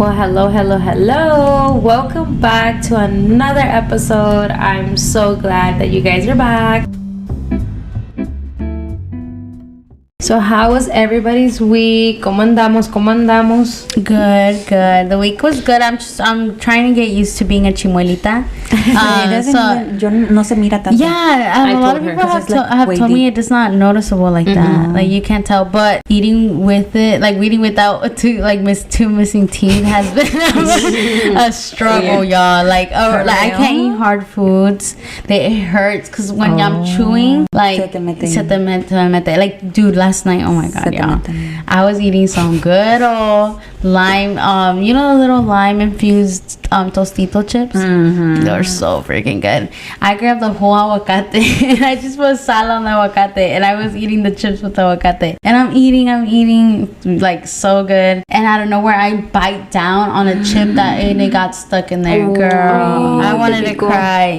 Well, hello. Welcome back to another episode. I'm so glad that you guys are back. So how was everybody's week? ¿Cómo andamos? Good. The week was good. I'm trying to get used to being a chimuelita. Yo no se mira tanto. Yeah, a lot of people have told me it is not noticeable like that. Like you can't tell. But eating with it, like eating without two missing teeth has been a struggle, y'all. Like I can't eat hard foods. It hurts because when I'm chewing, like se te mete. Like dude, last night, oh my god, y'all, I was eating some good old lime, you know, the little lime infused tostito chips. They were so freaking good. I grabbed the whole aguacate and I just put sal on the aguacate and I was eating the chips with the aguacate, and I'm eating like so good, and out of nowhere I bite down on a chip and it got stuck in there. Girl, I wanted to cry.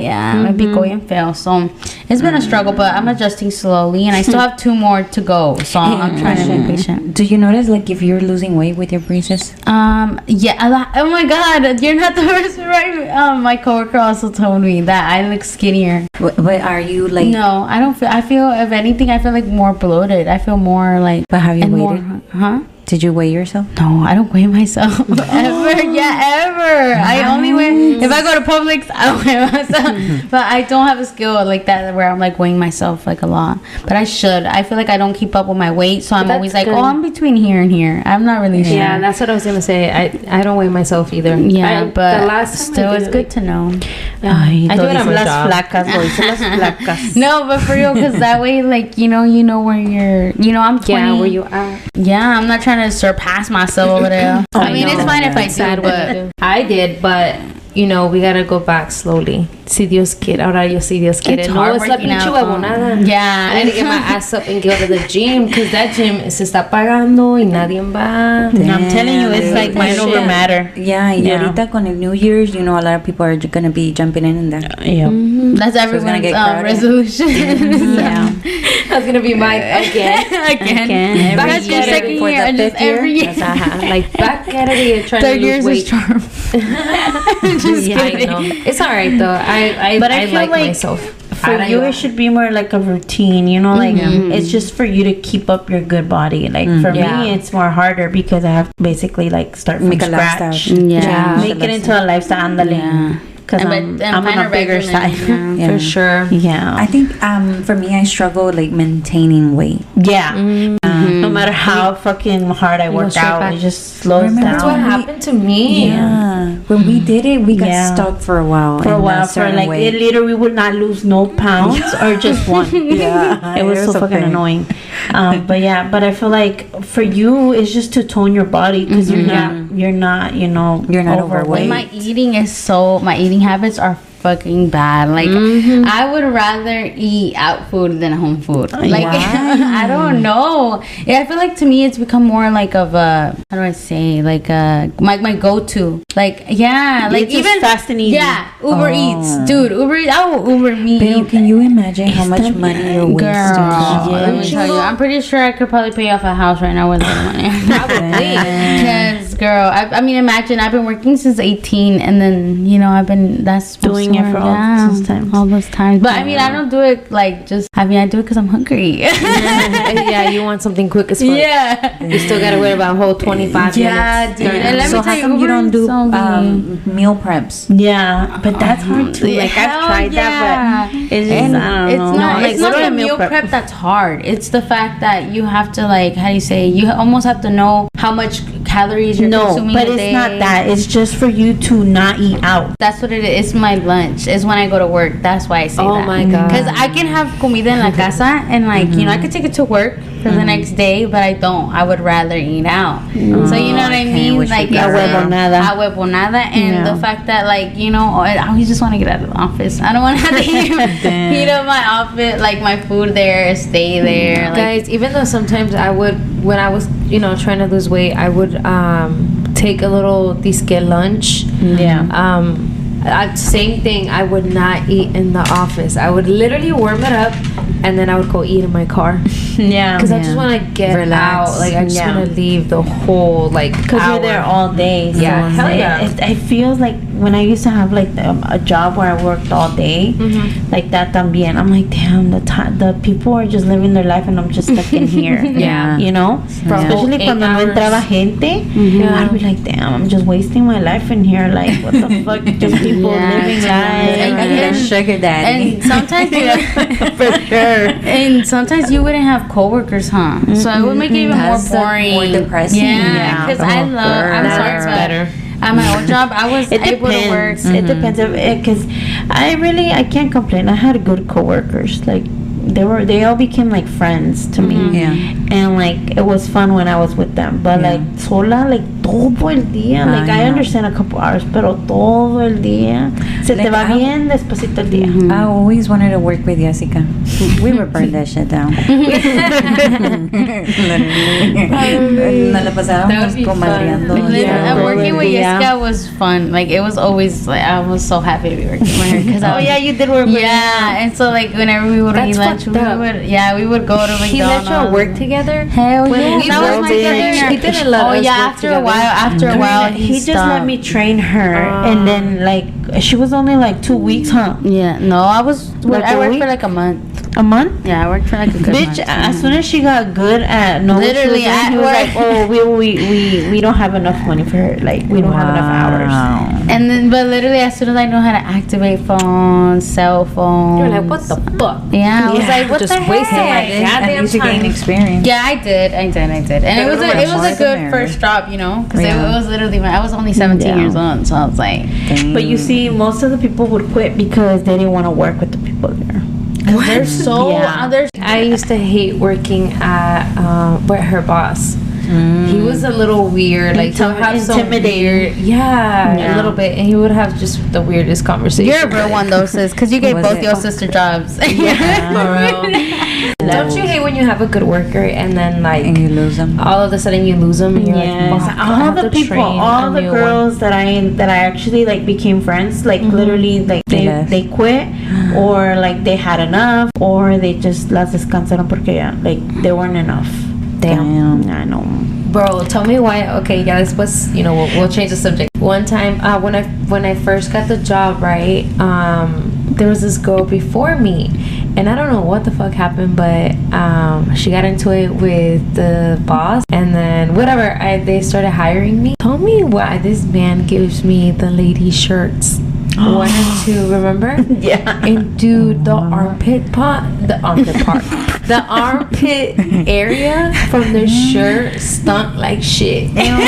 Me picó bien feo. So it's been a struggle, but I'm adjusting slowly, and I still have 2 more to go, so I'm trying to be patient. Do you notice like if you're losing weight with your braces? Yeah. Oh my god, you're not the first one, right? My coworker also told me that I look skinnier. But are you like? No, I don't feel. I feel, if anything, I feel like more bloated. I feel more like. But have you weighed? Huh? Did you weigh yourself? No, I don't weigh myself ever. Yeah, ever. I only weigh if I go to Publix. I weigh myself, but I don't have a skill like that where I'm like weighing myself like a lot. But I should. I feel like I don't keep up with my weight, so I'm always like, oh, I'm between here and here. I'm not really sure. Yeah, that's what I was gonna say. I don't weigh myself either. Yeah, but the last still, it's good to know. I do it on my job. No, but for real, because that way, like you know where you're. You know, I'm 20. Yeah, where you are. Yeah, I'm not trying to surpass myself over there. I mean, it's fine if I do, but I did, but you know, we gotta go back slowly. Si Dios quiere. Ahora yo si Dios quiere. No, it's la pinche huevonada. Yeah. I need to get my ass up and go to the gym, because that gym se está pagando y nadie va. I'm telling you, it's like mind over matter. Yeah, y ahorita con el New Year's, you know, a lot of people are gonna be jumping in there. Yeah. That's everyone's resolution. Yeah. That's gonna be mine again. That's your second year, and just every year. Like back at it, trying to lose weight. 3rd year's is charm. Just kidding. I know. It's alright though. I feel like myself. For you, it should be more like a routine, you know, like it's just for you to keep up your good body. Like for me, it's more harder because I have to basically like start from scratch. Make it into a lifestyle. Yeah. Because I'm on a bigger side. For sure. Yeah. I think for me, I struggle like maintaining weight. Yeah. No matter how fucking hard I work out, it just slows down. That's what happened to me. Yeah. When we did it, we got stuck for a while. For like it literally would not lose no pounds or just one. It was so fucking annoying. But I feel like for you, it's just to tone your body because you're not overweight. My eating habits are fucking bad. Like I would rather eat out food than home food. Like I don't know. I feel like to me it's become more like of a, how do I say, like my go-to. Like like it's even fast and easy. Yeah, Uber Eats, dude. I will Uber me. But can you imagine how much money you're wasting? Let me tell you, I'm pretty sure I could probably pay off a house right now with that money. Probably. Because girl, I mean, imagine I've been working since 18, and then that's doing it for all those times. But I mean, I don't do it like just. I mean, I do it because I'm hungry. Yeah, you want something quick as fuck. Yeah, you still gotta wait about a whole 25 minutes. Yeah, dude. And let me so tell how come you don't do meal preps? Yeah, but that's hard too. Like I've tried that, but it's just, I don't know. It's not the meal prep that's hard. It's the fact that you have to, like, how do you say? You almost have to know how much calories you're consuming but a it's day. not that. It's just for you to not eat out. That's what it is. It's my lunch. It's when I go to work. That's why I say that. Oh my god. Because I can have comida en la casa and like you know I could take it to work for the next day, but I don't. I would rather eat out. So you know what I mean? Like a huevonada, and the fact that like you know I always just want to get out of the office. I don't want to have to heat up my office, like my food there, stay there. Like, guys, even though sometimes I would, when I was trying to lose weight, I would take a little disque lunch. Same thing. I would not eat in the office. I would literally warm it up, and then I would go eat in my car. Yeah, because I just want to get out. Like I just want to leave the whole because you're there all day. So yeah, hell yeah. It feels like when I used to have like a job where I worked all day, like that también. I'm like, damn, the people are just living their life and I'm just stuck in here. Yeah, you know, especially cuando no entraba gente, I'd be like, damn, I'm just wasting my life in here. Like, what the fuck, just people living life. And sugar daddy. And sometimes for sure. And sometimes you wouldn't have coworkers, huh? So it would make it even more boring, more depressing. Yeah, because I'm sorry, but better. At my old job, I was able to work. It depends, because I can't complain. I had good coworkers. Like they all became like friends to me. Yeah. And like it was fun when I was with them. But like sola, like todo el día. Like I understand a couple hours, pero todo el día. Se te va bien despacito el día. I always wanted to work with Jessica. We would burn that shit down. Literally. Nos la pasábamos comadreando. Working with Jessica was fun. Like it was always like I was so happy to be working with her. Cause you did work with her. Yeah, and so like whenever we would eat lunch, we would go to McDonald's. He let y'all work together? Hell yeah. We That was my he didn't let us work after a while, he just let me train her, and then like she was only like 2 weeks, huh? Yeah, no, I worked for like a month. A month? Yeah, I worked for like a good month. Bitch, as soon as she got good at literally, he was like, oh, we don't have enough money for her. Like, we don't have enough hours. And then, but literally, as soon as I know how to activate phones, cell phones. You're like, what the fuck? Yeah, I was like, what just the wasting my heck? goddamn to gain time. experience. Yeah, I did. And it was a good first job, you know? Because it was literally, I was only 17 years old, so I was like, dang. But you see, most of the people would quit because they didn't want to work with the people there. they're so, I used to hate working at with her boss. He was a little weird, like to have intimidating. A little bit, and he would have just the weirdest conversation. You're a real one though, sis, because you gave both your sister jobs. Don't you hate when you have a good worker and then like and you lose them? all of a sudden you lose them? And you're like, fuck, all the people, all the girls that I actually like became friends, like literally like they quit, or like they had enough, or they just las descansaron porque like they weren't enough. Damn. I know. Bro, tell me why. Okay, yeah, this was, we'll change the subject. One time, when I first got the job, right, there was this girl before me, and I don't know what the fuck happened, but she got into it with the boss, and then whatever, they started hiring me. Tell me why this man gives me the lady shirts. One or two, remember? Yeah. And dude, the armpit area from the shirt stunk like shit. And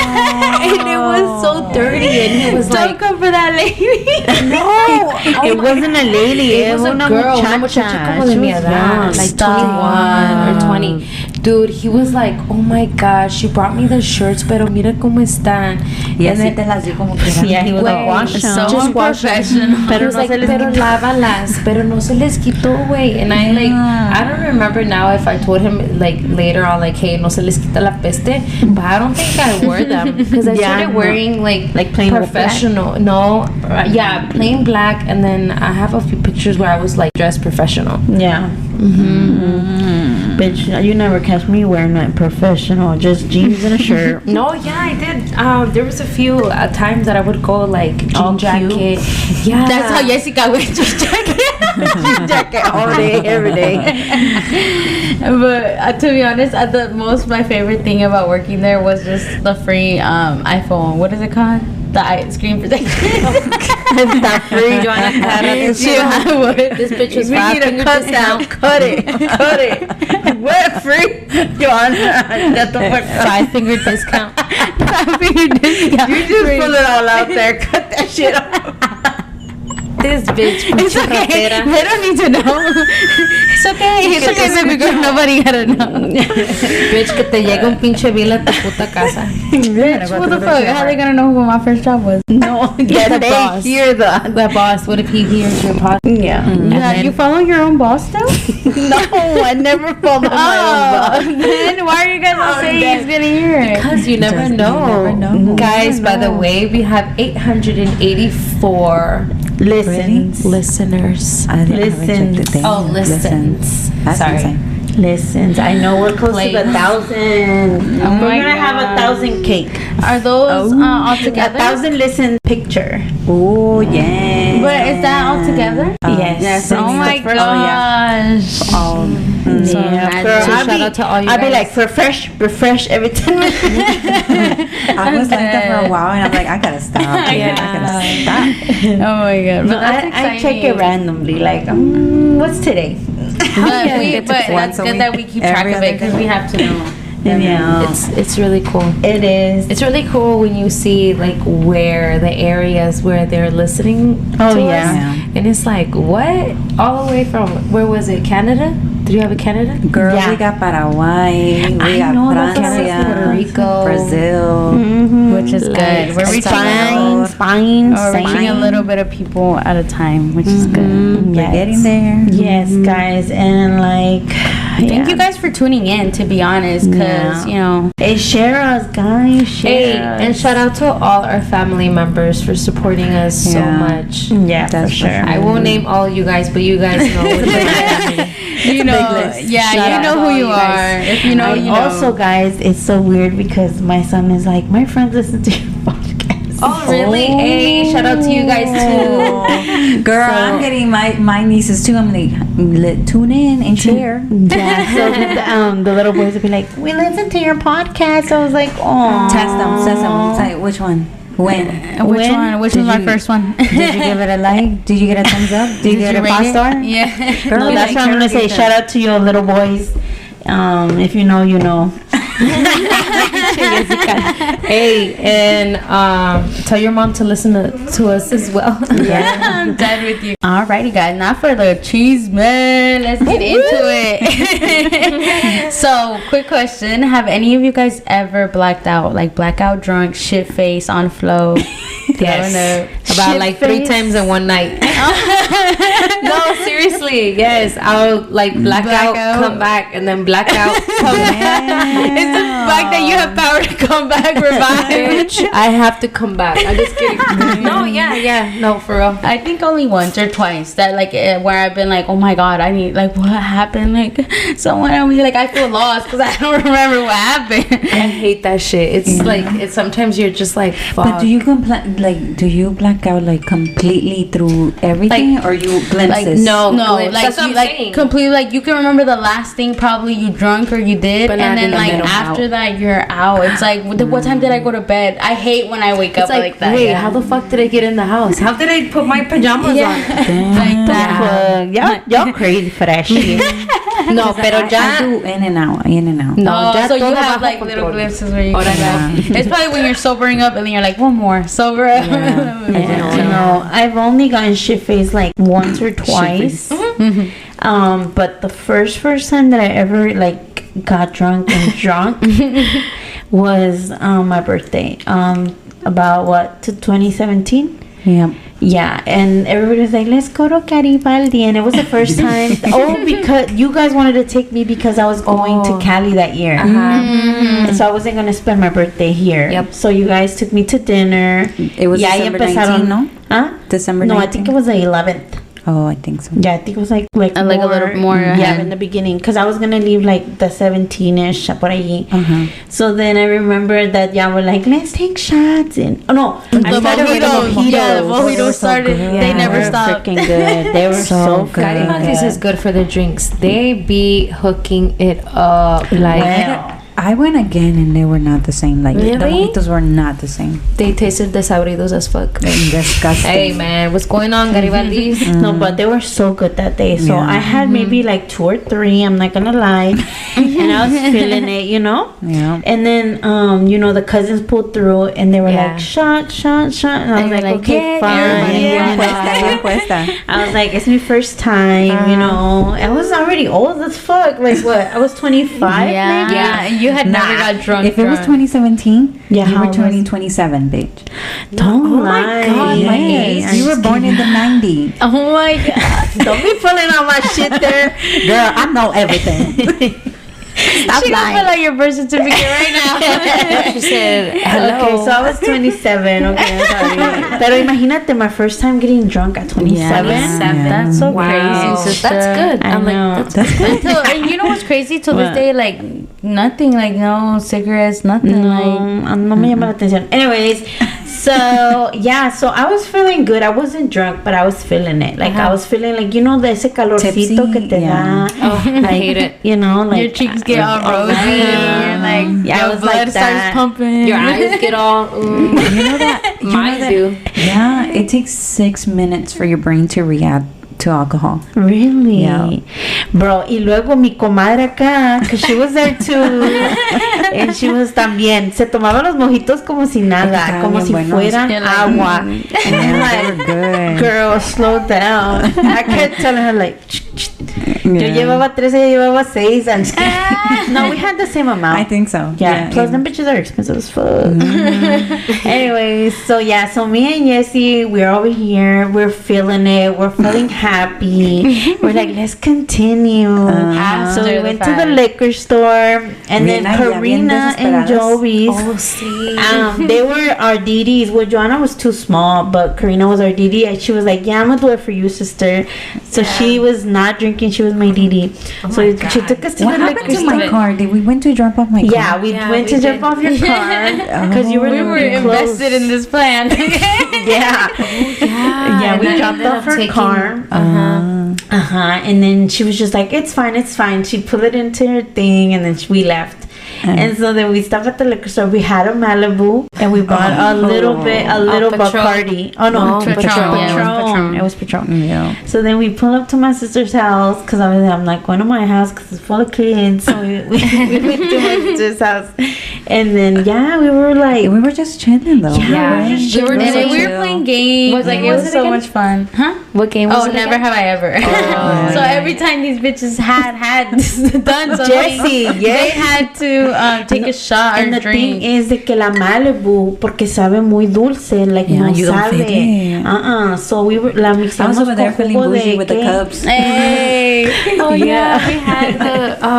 it was so dirty, and he was like, "Don't come for that lady." No, it wasn't a lady. It was a girl. Una muchacha como de mi edad, like 21 or 20. Dude, he was like, oh my god, she brought me the shirts, pero mira cómo están. Y así te las dio como que eran. Yeah, he was like, wash them. So just wash them. Pero no se les pero lávalas, pero no se les quitó, güey. And I don't remember now if I told him like later on, like, hey, no se les quita la peste, but I don't think I wore them because I started wearing like plain professional. Black. No, plain black, and then I have a few pictures where I was like dressed professional. Yeah. Bitch, you never catch me wearing that professional, just jeans and a shirt. No, yeah, I did. There was a few times that I would go like jean jacket. Yeah, that's how Jessica wears jean jacket. Jean jacket all day, every day. But to be honest, my favorite thing about working there was just the free iPhone. What is it called? The screen protection. That free. This bitch was we need a cut down. Cut it. What free? Joanna, that's the 5-finger discount. 5-finger discount. You just pull it all out there. Cut that shit off. This bitch. It's okay. They don't need to know. It's okay, baby girl. Nobody gotta know. Bitch, que te llegue un pinche bill a tu puta casa. Bitch, what the fuck? How are they gonna know who my first job was? No, yeah, the boss. Hear the boss. What if he hears your podcast? Yeah. You follow your own boss still? No, I never followed my own boss. Then why are you guys saying he's gonna hear it? Because you never know. Guys, by the way, we have 884 Listeners. Listens. Oh, listens. Sorry. Insane. Listens. I know we're close to 1,000. Oh we're my gonna have God. 1,000 cake. Are those all together? 1,000 listen picture. Oh, yeah. But is that all together? Yes. Oh my gosh. So Yeah, So shout out to all you I'll be guys. like, refresh every 10 minutes. I was like that for a while, and I'm like, I gotta stop. Yeah. I gotta stop. Oh my god. No, I check it randomly. Like, what's today? But It's that's once a good week. that we keep track Every of other it because day. we have to know. Yeah, It's really cool. it is. It's really cool when you see like where the areas where they're listening Oh, to yeah. us, and it's like what all the way from where was it? Canada? Did you have a Canada? Girl, Yeah. we got Paraguay, we got know, that's what I was Francia, Puerto Rico. Brazil. Which is good. We're reaching Spain, We're reaching a little bit of people at a time, which is good. We're getting there. Yes, guys, and like, Thank you guys for tuning in, to be honest, because, you know. Hey, share us, guys. Hey, Share and us. shout out to all our family members for supporting us so Yeah. much. Yeah, That's for for sure. I won't name all you guys, but you guys know which family. You know, list. yeah, Shout you out know to who all you you are. guys. If you know, I you know. also, guys, it's so weird because my son is like, my friends listen to your podcast. Oh, really? Hey, shout out to you guys too. Girl, I'm getting my nieces too. I'm like, tune in and share. Yeah, so the little boys would be like, we listen to your podcast. I was like, oh. Test them. Say which one. When? Which When one? Which did was my you- first one? Did you give it a like? Did you get a thumbs up? Did you get a rate 5-star? it? Yeah. No, that's what I'm gonna say. Shout out to your little boys. If you know, you know. Hey, and tell your mom to listen to us as well. Yeah, I'm dead with you. Alrighty, guys. Not for the cheese, man. Let's get into it. So, quick question: have any of you guys ever blacked out, like blackout drunk, shit face on flow? Yes. About like 3 times in one night. No, seriously. Yes. I'll like blackout, come back, and then blackout, come back. It's the fact that you have power to come back, revive. I have to come back. I'm just kidding. No, yeah. No, for real. I think only once or twice that like where I've been like, oh my god, I need like what happened? Like someone else, like I feel lost because I don't remember what happened. I hate that shit. It's like it's sometimes you're just like fuck. But do you black out like completely through everything, or you glimpses? no. No, glimpse. like That's what you I'm like saying. completely like you can remember the last thing probably you drunk or you did, But and not then in the like middle. after that you're out. It's like what time did I go to bed? I hate when I wake up It's like that. wait, yeah. how the fuck did I get in the house? How did I put my pajamas on? like that. Y'all crazy for that shit. No, pero I ya. do in and out. No, ya so you todo have bajo like little control. glimpses where you Ahora can no. It's probably when you're sobering up and then you're like one more sober up. No, I've only gotten shit faced like once or twice. But the first time that I ever like got drunk was my birthday. About what, to 2017? Yeah. Yeah, and everybody was like, let's go to Garibaldi. And it was the first time. Because you guys wanted to take me because I was going to Cali that year. And so I wasn't going to spend my birthday here. Yep. So you guys took me to dinner. It was Ya December empezaron- 19, no? Huh? December No, 19? I think it was the 11th. Oh, I think so. Yeah, I think it was like a little more Yeah, ahead. in the beginning, because I was gonna leave like the 17ish por ahí. Uh-huh. So then I remember that y'all were like, let's take shots, and I started with the mojitos. Yeah, the Oh, they mojito were so started. good. They Yeah, never They were stopped. freaking good. They were so good. Garibaldi's is good for the drinks. They be hooking it up like Wow. I went again and they were not the same. Like the Really? mojitos were not the same. they tasted desabridos as fuck. Disgusting. Hey man, what's going on, Garibaldi's? No, but they were so good that day. So Yeah. I had maybe like 2 or 3. I'm not gonna lie, and I was feeling it, you know. Yeah. And then, the cousins pulled through, and they were Yeah. like, shot, and I was you're like, like, okay, yeah, fine. everybody Bien Yeah. puesta. I was like, it's my first time, you know. I was already old as fuck. Like, what? I was 25, Yeah, maybe? yeah. And you had never got drunk. If it was drunk. 2017, Yeah, you how were was turning it? 27, bitch. Don't lie. my God, my age. You were born in the 90s. Oh my god. Don't be pulling out my shit there. Girl, I know everything. Stop lying. Fill out your birth certificate right now. She said, hello. Okay, so I was 27. Okay, I'm sorry. Pero imagínate my first time getting drunk at 27. Yeah. That's so crazy, sister. That's good. I'm like, that's good. And you know what's crazy? Till this day, like, nothing, like, no cigarettes, nothing. No me llama la atención. Anyways, so yeah, so I was feeling good. I wasn't drunk, but I was feeling it. Like, I was feeling like, ese calorcito que te da. I hate it. Like your cheeks get all rosy. And like, your blood starts pumping. Your eyes get all. You know that? Mine do. Yeah, it takes 6 minutes for your brain to react to alcohol. Really? Yeah. Bro, y luego mi comadre acá, because she was there too, and she was también, se tomaba los mojitos como si nada, como si fueran agua. And I'm like, good. Girl, slow down. I kept telling her like, yo llevaba 13, ella llevaba 6. And no, we had the same amount. I think so. Yeah, plus them bitches are expensive as fuck. Anyways, so me and Jessie, we're over here, we're feeling it, we're feeling happy. We're like, let's continue. So we went to the liquor store, and then Karina and Joey's, they were our DDs. Well, Joanna was too small, but Karina was our DD, and she was like, yeah, I'm gonna do it for you, sister. So she was not drinking, she was my DD. So she took us to the liquor store. My car? Did we went to drop off my car? Yeah, we went to drop off your car because we were invested in this plan. Yeah, we dropped off her car. And then she was just like, it's fine. She put it into her thing, and then we left. And so then we stopped at the liquor store. We had a Malibu, and we bought a little Bacardi. Oh no, Patron. It was Patron. Yeah. So then we pull up to my sister's house, because I'm like, going to my house because it's full of kids. So we went to my sister's house, and then we were like, we were just chilling though. Yeah, we were just chilling. And we were playing games. It was so much fun. Huh? What game was it? Never have I ever. So every time these bitches had done something, Jessie, they had to take a shot or and the drink. thing is de que la Malibu, porque sabe muy dulce, like no you don't sabe. fit it. So we were la mixamos. I was over there feeling bougie with the cups. Hey.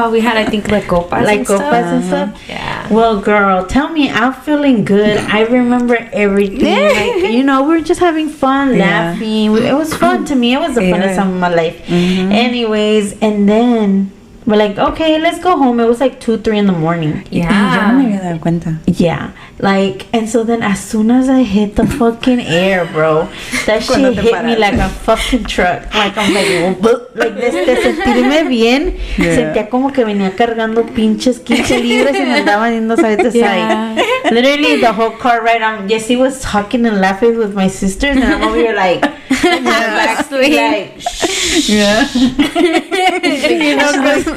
We had I think like copas and stuff. Yeah. Well, girl, tell me, I'm feeling good. I remember everything. Like, we were just having fun, laughing. It was fun to me. It was the funnest time of my life. Anyways, and then we're like, okay, let's go home. It was like 2-3 in the morning. Yeah. Yo no me había dado cuenta. Yeah. Like, and so then as soon as I hit the fucking air, bro, that shit hit me like a fucking truck. Like, I'm like de sentirme bien, sentía como que venía cargando pinches 15 libras y me andaban yendo side to side. Literally, the whole car ride, Jessie was talking and laughing with my sisters, and I'm over here like,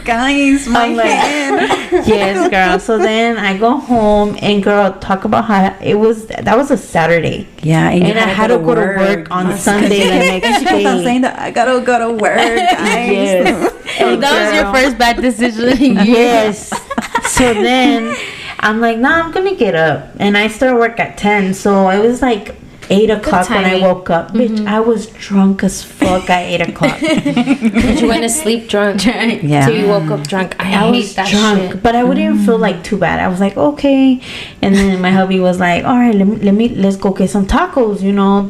guys, my hand. Yes, girl. So then I go home, and girl, talk about how that was a Saturday. Yeah, and I had to go to work on Sunday the next day. I'm saying that I gotta go to work, guys. Yes. And that was your first bad decision. Yes. So then I'm like, nah, I'm gonna get up, and I start work at 10. So it was like 8 o'clock when I woke up. Bitch, I was drunk as fuck at 8 o'clock. But you went to sleep drunk. Yeah. So you woke up drunk. I hate that drunk, shit. but I wouldn't feel like too bad. I was like, okay. And then my hubby was like, all right, let's go get some tacos.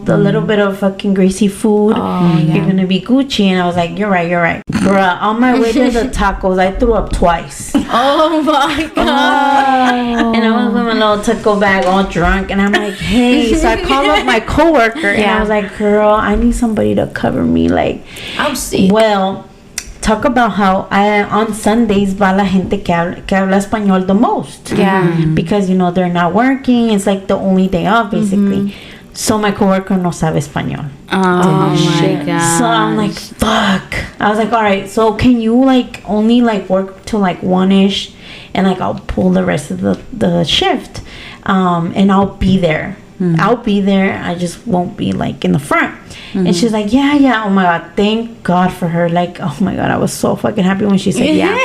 The little bit of fucking greasy food. You're gonna be Gucci. And I was like, you're right. Bruh, on my way to the tacos, I threw up twice. Oh my god. And I was with my little taco bag all drunk, and I'm like, hey. So I called up my coworker, and I was like, girl, I need somebody to cover me. Like, I'm sick. Well, talk about how on Sundays va la gente que habla español the most. Yeah. Because they're not working. It's like the only day off, basically. So my coworker no sabe español. Oh my god. So I'm like, fuck. I was like, all right, so can you only work till 1ish, and I'll pull the rest of the shift, and I'll be there. I'll be there. I just won't be in the front. And she's like, yeah. Oh my god, thank God for her. Oh my god, I was so fucking happy when she said yeah.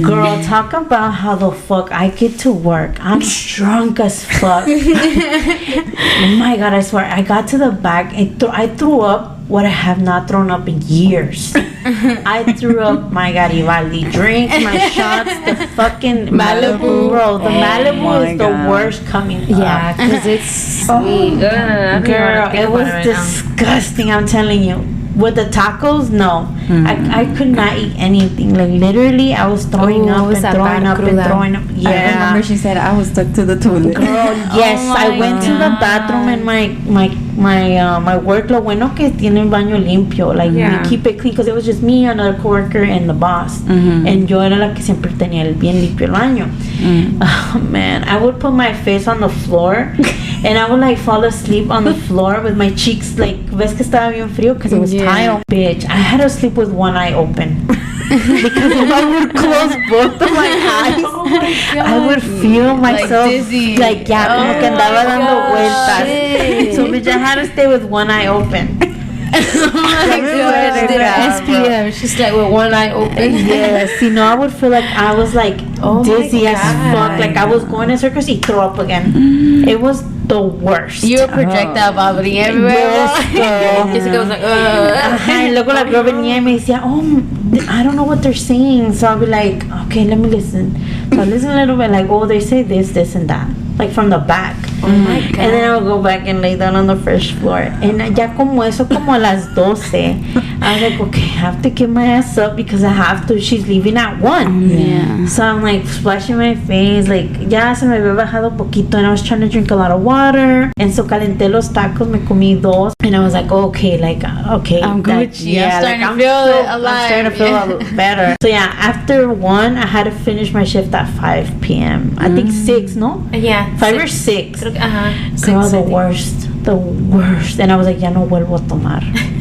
Girl, talk about how the fuck I get to work. I'm drunk as fuck. Oh my god, I swear, I got to the back. I threw up what I have not thrown up in years. I threw up my Garibaldi drinks, my shots, the fucking Malibu. Bro, the Malibu is the worst coming up. Yeah, because it's sweet. Girl, it was disgusting, I'm telling you. With the tacos, no. I could not eat anything. Like, literally, I was throwing up and throwing up and throwing up. Yeah. I remember she said I was stuck to the toilet. Girl, yes. I went to the bathroom and my work, lo bueno que tiene el baño limpio. Like, we keep it clean because it was just me, another coworker, and the boss. And yo era la que siempre tenía el bien limpio el baño. Oh, man. I would put my face on the floor and I would, like, fall asleep on the floor with my cheeks, like, ves que estaba bien frío because it was tile. Bitch, I had to sleep with one eye open. Because if I would close both of my eyes, I would feel myself like dizzy. Like, como que andaba dando vueltas. So, bitch, I had to stay with one eye open. SPM, she's like with one eye open. Yes, you know, I would feel like I was like dizzy as fuck. Like I was going in circles and throw up again. It was the worst. You were projectile vomiting everywhere. Jessica was like, y luego la girl venía y me decía, I don't know what they're saying. So I'll be like, okay, let me listen. So I listen a little bit, like, oh, they say this, this, and that. Like from the back. Oh my God. And then I would go back and lay down on the first floor. And ya como eso, como a las 12, I was like, okay, I have to get my ass up because I have to. She's leaving at 1. Yeah. So I'm like splashing my face, like, ya se me había bajado poquito, and I was trying to drink a lot of water. And so calenté los tacos, me comí 2. And I was like, okay, I'm Gucci. Yeah, I'm starting to feel alive. I'm starting to feel a little better. So yeah, after 1, I had to finish my shift at 5 p.m. I think 6, no? Yeah. 5 or 6. Girl, the worst. And I was like, ya no vuelvo a tomar.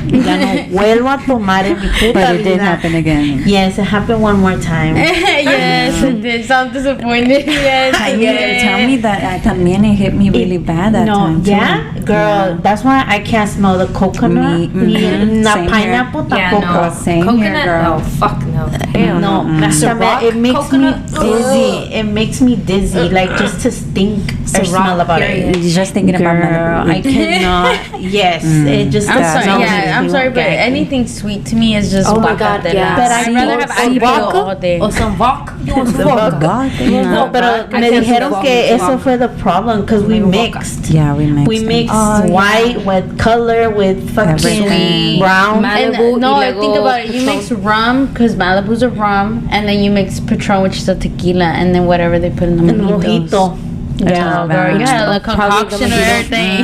Ya no vuelvo a tomar en mi puta But it vida. did happen again. Yes, it happened one more time. Yes, it did. So I'm disappointed. Yes, You didn't tell me that también it hit me really bad that time too. Yeah, girl, that's why I can't smell the coconut. La Same pineapple tampoco. Same coconut, here, girl. no, fuck no. Hell No, Ciroc, it makes coconut, me dizzy. It makes me dizzy, like just to stink or smell about it. Just thinking about Girl, Malibu. I cannot. Yes, it just. I'm sorry. smells Yeah, I'm me sorry, but gagging. anything sweet to me is just Oh my guacamole. God, yeah. But I'd rather have Some ice vodka all day. or some vodka. You want some The vodka? vodka. No, pero I me can't dijeron do que vodka. eso fue the problem because we mixed. Yeah, we mixed. We mixed them. white with color with fucking Everything. brown. Malibu And, no, y I think luego about it. You Patron. mix rum because Malibu's a rum, and then you mix Patron, which is a tequila, and then whatever they put in the And mojitos. mojito. Yeah, girl, yeah, the concoction of everything.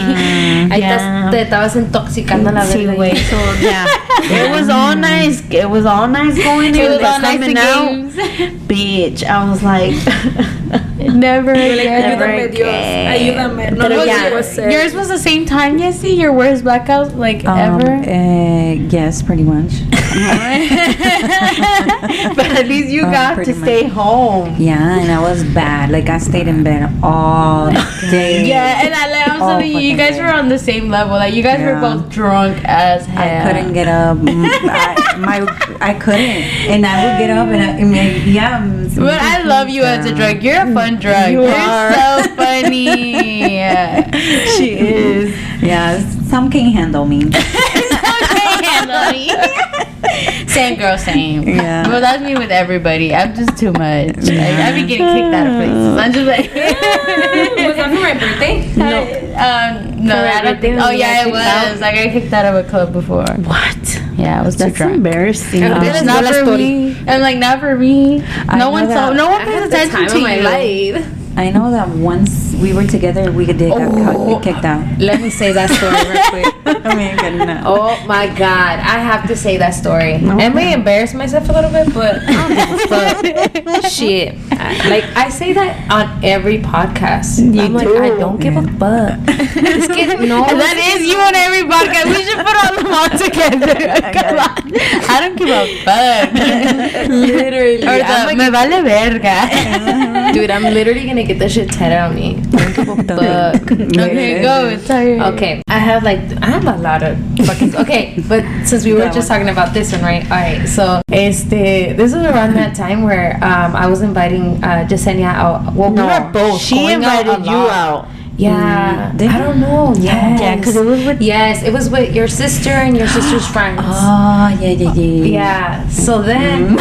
Ahí Yeah. te estabas intoxicando a la Sí, verga. güey. So yeah, it was all nice. It was all nice going in. It was all coming nice out. and games. Bitch, I was like, Never again. Ayúdame, Dios, ayúdame. No, Pero yeah. yeah, Yours was the same time, Jessie? Your worst blackout, like, ever? Yes, pretty much. but at least you got pretty to stay home. Yeah, and I was bad. Like I stayed in bed all day. Yeah, and I'm All telling you, you fucking guys day. were on the same level. Like, you guys were Yeah. both drunk as hell. I couldn't get up. I couldn't, and I would get up and But I love you as a drunk. You're a fun drunk. You You're are. so funny. She is. Yeah, some can handle me. Okay, handle me. Same girl, same. Yeah. Well, that's me with everybody. I'm just too much. Like, I be getting kicked out of places. I'm just like. Was that for my birthday? No, I don't think. Oh yeah, it was. I got kicked out of a club before. What? Yeah, I was too That's drunk. embarrassing. It's not for me. I'm like, not for me. No one saw. No one pays attention to my you. life. I know that once we were together, we did get kicked out. Let me say that story real quick. I mean, goodness. Oh my God, I have to say that story. I may embarrass myself a little bit, but I don't give a fuck. Shit. I say that on every podcast. I'm like, I don't give a fuck. Es que no. That is you on every podcast. We should put all of them all together. Come on. I don't give a fuck. Literally. Or the, me vale verga. Dude, I'm literally gonna get that shit tatted on me. I don't give a fuck. Okay, go. Sorry. Okay, I have a lot of fucking. Okay, but since we were just talking about this one, right? All right, so this was around that time where I was inviting Jasenia out. Well, we were both. She going out invited a you lot. out. Yeah, I don't know. Yeah, because it was with your sister and your sister's friends. Oh, yeah. Yeah. So then,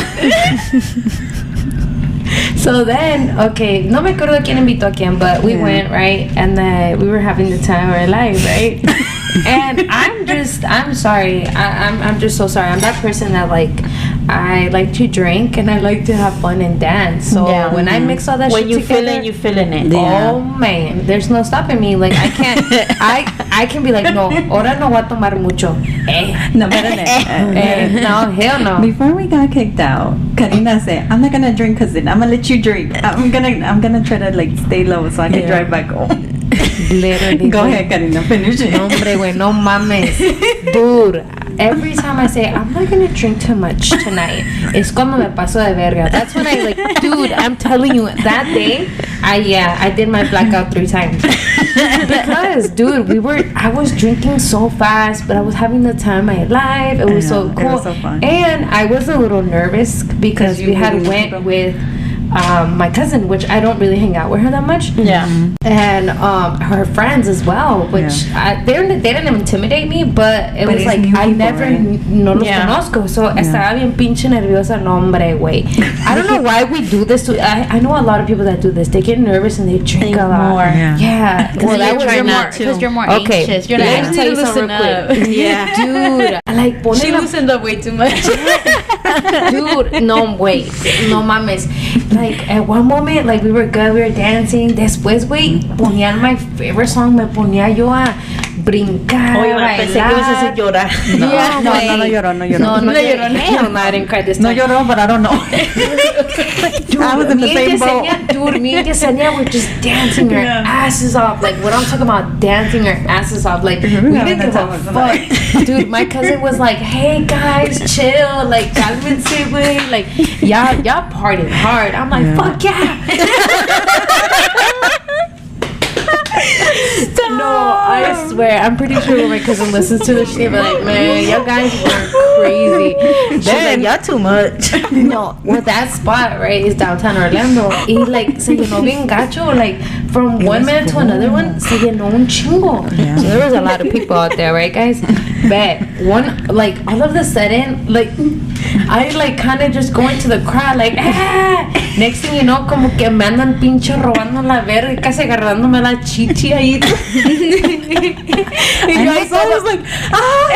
okay, no me acuerdo quién invitó a quién, but we went, right? And then we were having the time of our life, right? And I'm sorry. I'm just so sorry. I'm that person that like, I like to drink and I like to have fun and dance. So when I mix all that shit together, you feeling it. Yeah. Oh man, there's no stopping me. Like I can't. I can be like, no, ahora no voy a tomar mucho. No, better no, hell no. Before we got kicked out, Karina said, "I'm not gonna drink, cousin. I'm gonna let you drink. I'm gonna try to like stay low so I can drive back home." Literally. Go ahead, Karina. Finish it. No, hombre, güey, no mames. Dude, every time I say, I'm not gonna drink too much tonight, es cuando me paso de verga. That's when I like, dude, I'm telling you, that day, I did my blackout 3 times. Because, dude, I was drinking so fast, but I was having the time of my life. It was so cool. It was so fun. And I was a little nervous because we had went with my cousin, which I don't really hang out with her that much. Yeah. And her friends as well, which they didn't intimidate me, but it was like I never no los conozco, so estaba bien pinche nerviosa. No hombre, güey. I don't know why we do this. I know a lot of people that do this. They get nervous and they drink a lot. More. Yeah. Well, because you're more anxious. You're let like, me tell you something real quick. Yeah. Dude, like she loosened up way too much. Dude, no, wait, no mames. Like at one moment, like we were good, we were dancing. Después, güey, ponían my favorite song. Me ponía yo a brincar, Oye, pensé que ibas a decir llorar. No lloró. No lloró. No, I didn't cry this No time. lloró, but I don't know. Dude, I was in the same boat. Dude, me and Yesenia were just dancing our asses off. Like, what I'm talking about, dancing our asses off. Like, we didn't give a fuck. Dude, my cousin was like, hey, guys, chill. Like, cálmense, güey. Like, y'all partying hard. I'm like, fuck yeah. No, I swear, I'm pretty sure when my cousin listens to this shit, but like, man, y'all guys were crazy. Then y'all too much. No, well, that spot, right, is downtown Orlando. Y like, se llenó bien gacho. Like, from one minute to another one, se llenó un chingo. Yeah. So there was a lot of people out there, right, guys? But like, all of a sudden, like, I like kind of just go into the crowd, like, ah. Next thing you know, como que me andan pinche robando la verga, casi agarrándome la chichi ahí. And I was like, ah,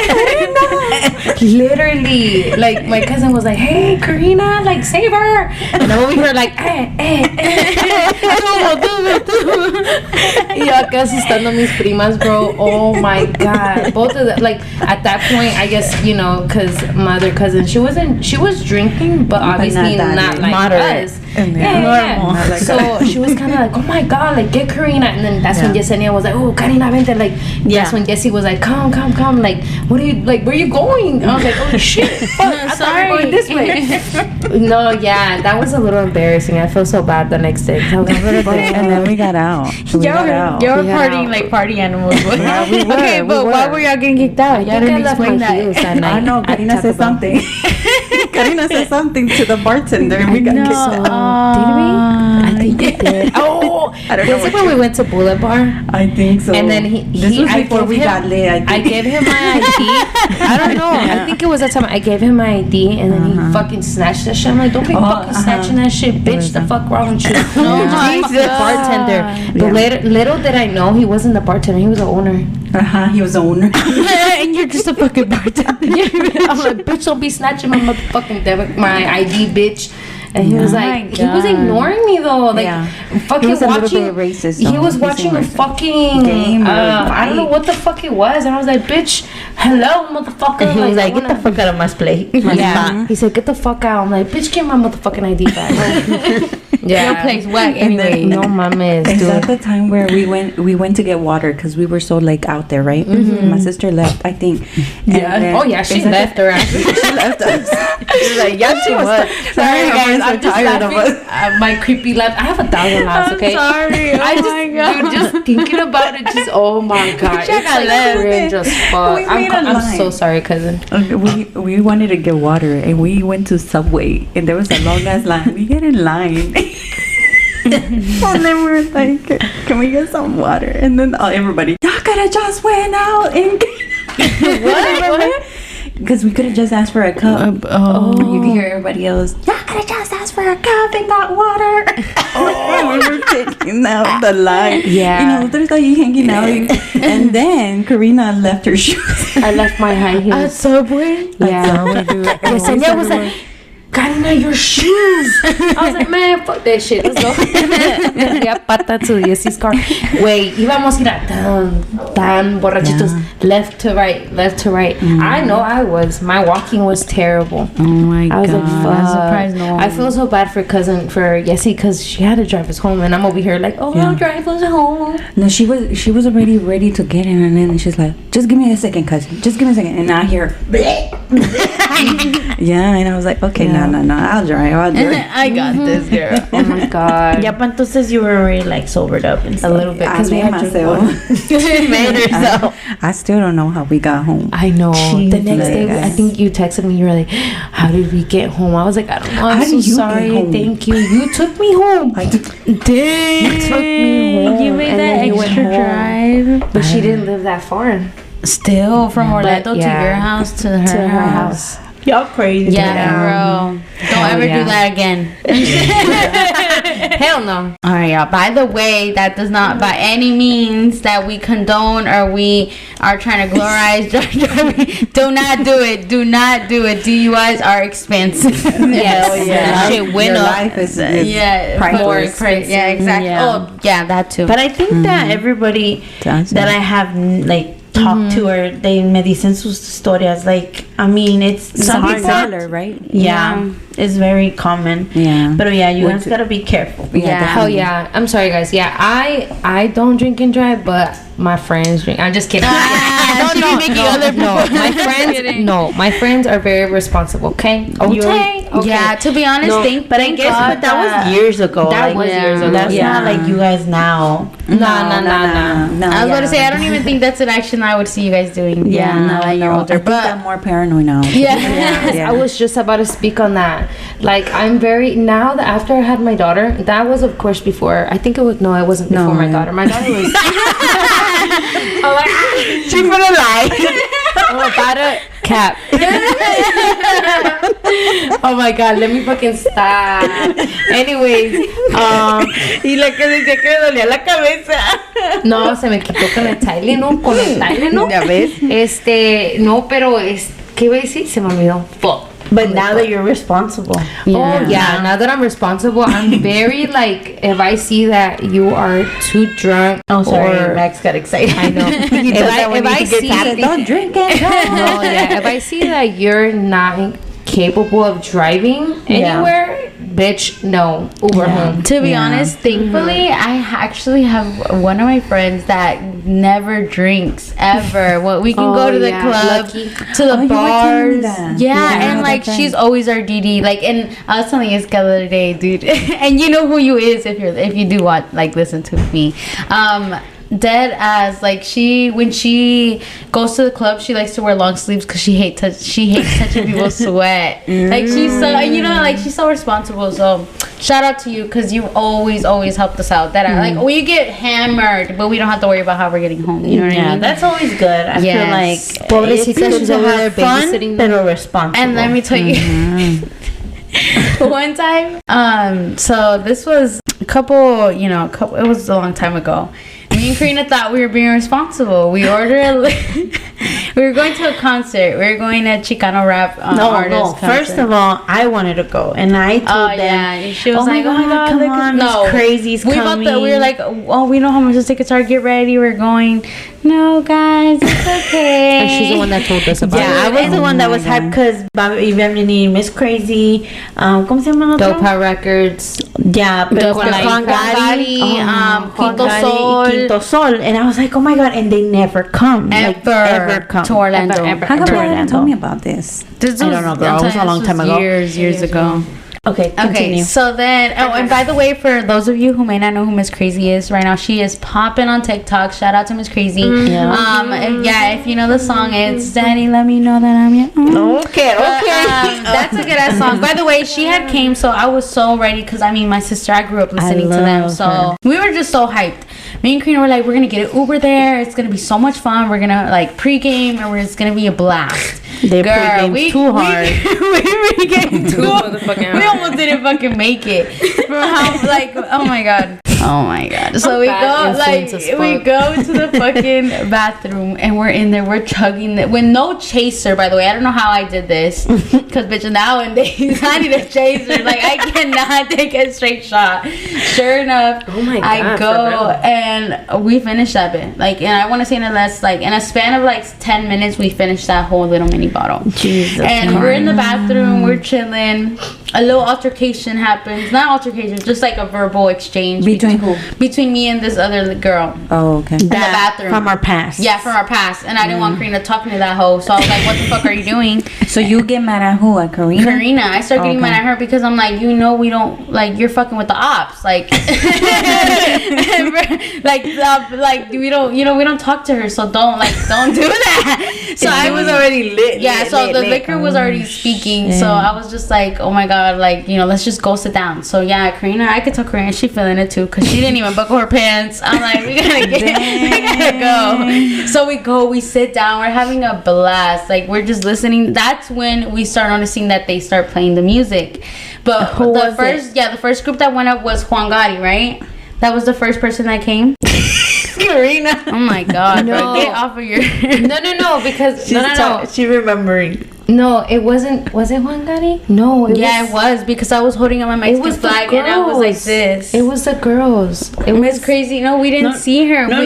literally, like, my cousin was like, hey, Karina, like, save her. And I'm over here like, Y yo acá asustando a mis primas, bro. Oh my God. Both of them, like, at that point, I guess, you know, because my other cousin, she was drinking, but obviously not like moderate. us. Yeah. So she was kind of like, oh my God, like, get Karina. And then that's when Yesenia was like, oh, Karina, vente. Like, that's when Jessie was like, come. Like, what are you, like, where are you going? And I was like, oh shit. I thought we were going this way. No, that was a little embarrassing. I feel so bad the next day. And then we got out. Y'all were partying like party animals. Yeah, we were. Okay, but why were y'all getting kicked out? Y'all didn't explain that. I know, Karina said something. Karina said something to the bartender and we got kicked out. Did we? I think we did. Oh, I don't know. Was it when we went to Boulevard? I think so. And then this was before we got lit. I gave him my ID. I don't know. I think it was that time. I gave him my ID, and then he fucking snatched that shit. I'm like, don't be fucking snatching that shit, bitch. The fuck wrong with you? He's the bartender. But little did I know he wasn't the bartender. He was the owner. He was the owner. And you're just a fucking bartender. I'm like, bitch, don't be snatching my motherfucking my ID, bitch. And he was like, he was ignoring me though, like fucking he was watching. A little bit racist, he was watching a fucking game. I don't know what the fuck it was, and I was like, bitch, hello, motherfucker. And he was like, get the fuck out of my place. He said, get the fuck out. I'm like, bitch, give my motherfucking ID back. Your place whack anyway. No mames, dude. Is that the time where we went to get water because we were so like out there, right? My sister left, I think. She left her ass. She left us. She's like, yeah, she was. Sorry guys, I'm just tired of us. My creepy laugh. I have 1,000 laughs. Okay. I'm sorry. Dude, just thinking about it, just oh my God, it's like cringe as fuck. I'm so sorry, cousin. We wanted to get water and we went to Subway and there was a long ass line. We get in line. And then we're like, can we get some water? And then everybody, y'all could have just went out and what? Because we could have just asked for a cup. You can hear everybody else, y'all could have just asked for a cup and got water. We were taking out the line. Yeah. You know, there's like you hanging out. And then Karina left her shoes. I left my high heels. At Subway? Yeah. Yesenia was like, Karina, your shoes. I was like, man, fuck that shit. Let's go. Me fui a pata to Yesie's car. Wait, íbamos a ir tan borrachitos. Left to right. I know I was. My walking was terrible. Oh my God. I was like, fuck. I'm surprised no one. I feel so bad for Yesie, because she had to drive us home. And I'm over here like, I'll drive us home. No, she was already ready to get in. And then she's like, just give me a second, cousin. Just give me a second. And I hear yeah, and I was like, okay, no, I'll drive. I got this, girl. Oh my God. Yeah, but entonces you were already like sobered up and stuff. A little bit, because we had myself. She made herself. I still don't know how we got home. I know. The next day, guys. I think you texted me. You were like, "How did we get home?" I was like, "I don't know. I'm How so did you sorry. get home? Thank you. You took me home. I took. Dang. You took me home. You made and that then you went extra home. drive. But she didn't live that far. Still, from Orlando to yeah. your house to her house. Y'all crazy. Yeah, bro. Don't ever do that again. Hell no. All right, y'all. By the way, that does not by any means that we condone or we are trying to glorize driving. Do not do it. Do not do it. DUIs are expensive. Yes. Yeah. Shit went Your up. life is More priceless. crazy. Yeah, exactly. Yeah. Oh, yeah, that too. But I think that everybody Does that it? I have like talked to or they me dicen sus historias, like, I mean, it's some Something people, similar, right? yeah, it's very common. Yeah. But yeah, you What's guys gotta be careful. Yeah, hell yeah. I'm sorry, guys. Yeah, I don't drink and drive, but my friends drink. I'm just kidding. My friends are very responsible. Okay. Okay. Yeah, to be honest, But I guess God that was years ago. That was years ago. That's not like you guys now. No. I was going to say, I don't even think that's an action I would see you guys doing. Now that you're older. I think I'm more paranoid now. I was just about to speak on that. Like, I'm very now that after I had my daughter, that was of course before. I think it was it wasn't before my daughter. My daughter was. I'm like, She's gonna lie. I'm about to cap. Oh my God, let me fucking stop. Anyways, Y la que decía que me dolía la cabeza. no, se me quitó con el Tylenol, Ya ves. No, pero ¿qué iba a decir? Se me olvidó. Fuck. But now that you're responsible. Oh yeah, now that I'm responsible, I'm very like, if I see that you are too drunk. Oh, sorry, or Max got excited. I know. if I see Don't drink it. no, yeah, if I see that you're not capable of driving anywhere, bitch, no, Uber home. To be honest, thankfully, I actually have one of my friends that never drinks ever. Well, we can go to the club, lucky. to the you were telling me bars. that. Yeah, and like she's always our DD. Like, and I was telling Iska the other day, dude, and you know who you is if you do want like listen to me. Dead as like when she goes to the club, she likes to wear long sleeves because she hates touching people's sweat. Like she's so she's so responsible. So shout out to you because you always helped us out. That like we get hammered, but we don't have to worry about how we're getting home. You know what I mean? That's always good. I feel like Pobrecita, she's over there babysitting them. pero responsible. And let me tell you. One time, so this was it was a long time ago. Me and Karina thought we were being responsible. We ordered we were going to a concert. We were going to Chicano rap artist concert. First of all, I wanted to go, and I told them. Yeah, she was like, "Oh my god, come look on, at these crazy's coming." We were like, "Oh, we know how much the tickets are. Get ready, we're going." No, guys, it's okay. And she's the one that told us about it. Yeah, I was the one that was hyped because iba a venir Miss Crazy. ¿Cómo se llama? Dopa Records. Yeah, pero Juan Gatti, Quinto Sol, and I was like, oh my god, and they never come, ever come to Orlando. How come you haven't told me about this? I don't know, girl. It was a long time ago. Years ago. Okay, continue. Okay, so then, and by the way, for those of you who may not know who Miss Crazy is right now, she is popping on TikTok. Shout out to Miss Crazy. If you know the song, it's Daddy, let me know that I'm your Okay. that's a good ass song. By the way, she had came, so I was so ready because I mean, my sister, I grew up listening to them, so we were just so hyped. Me and Karina were like, we're gonna get an Uber there. It's gonna be so much fun. We're gonna like pregame, and it's gonna be a blast. They pregame too hard. We pregame too motherfucking. We almost didn't fucking make it. From how like, oh my god. So we go to the fucking bathroom, and we're in there. We're chugging with no chaser. By the way, I don't know how I did this, because bitch, nowadays I need a chaser. Like I cannot take a straight shot. Sure enough, I go and we finished that bit. Like, and I want to say in a span of like 10 minutes, we finished that whole little mini bottle. Jesus. And we're in the bathroom, we're chilling. A little altercation happens. Not altercation, just like a verbal exchange. Between who? Between me and this other girl. Oh, okay. In the bathroom. From our past. Yeah, from our past. And I didn't want Karina talking to that hoe. So I was like, what the fuck are you doing? So you get mad at who? At Karina? Karina. I start getting mad at her because I'm like, we don't, like, you're fucking with the ops. Like, we don't talk to her. So don't do that. So I was already lit. Yeah, so the liquor was already speaking. So I was just like, oh my God. Like, let's just go sit down. So yeah, Karina, I could tell Karina, she feeling it too, because she didn't even buckle her pants. I'm like, we gotta go. So we sit down, we're having a blast. Like, we're just listening. That's when we start noticing that they start playing the music. But the first group that went up was Juan Gotti, right? That was the first person that came. Karina. Oh my God. No. Bro, get off of your No, because she's remembering. No, it wasn't. Was it Juan Gotti? No, it was because I was holding up my Mexican flag and I was like this. It was the girls. It was Crazy. No, we didn't see her. No,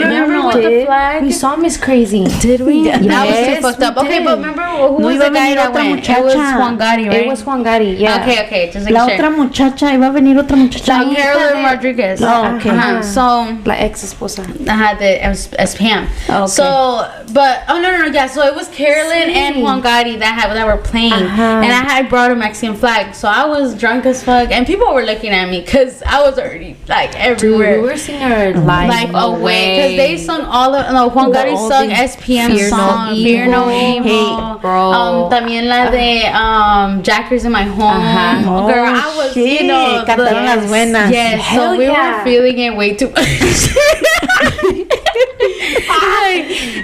the flag. We saw Miss Crazy. Did we? Yeah. That was too fucked up. Okay, but remember who was the guy that went? It was Juan Gotti, right? It was Juan Gotti. Yeah. Okay. Just like La otra muchacha, iba a venir otra muchacha. Carolyn Rodriguez. Oh, okay. So la ex esposa. As Pam. Okay. So, but no. Yeah. So it was Carolyn and Juan Gotti that were playing. And I brought a Mexican flag, so I was drunk as fuck, and people were looking at me because I was already like everywhere. Dude, we were singing our life away because they sung all of Juan Gotti sung SPM song Fear No Evil. Hey, bro. También la de Jackers in My Home. Girl, I was cantaron las buenas. Yes, so we were feeling it way too much.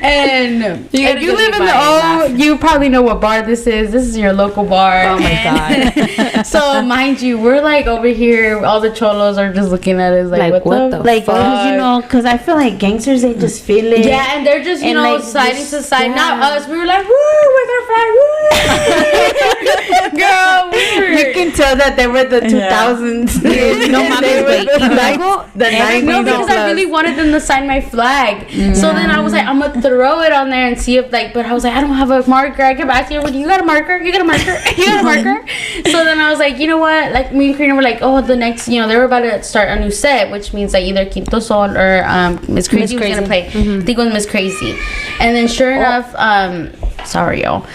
And if you live in the O, you probably know what bar this is. This is your local bar. Oh my God. So mind you, we're like over here, all the cholos are just looking at us like what the like fuck? Because I feel like gangsters, they just feel it. Yeah, and they're just sliding to side. Yeah. Not us. We were like, woo, with our flag, woo. Girl, you can tell that they were the 2000s. No, the 90s. No, because I really wanted them to sign my flag. So then I was like, I'm gonna throw it on there and see if but I was like, I don't have a marker. I kept asking her, you got a marker? You got a marker? You got a marker? So then I was like, you know what? Like, me and Karina were like, the next, they were about to start a new set, which means that either Quinto Sol or Miss Crazy was gonna play. I think it was Miss Crazy. And then sure enough, sorry y'all.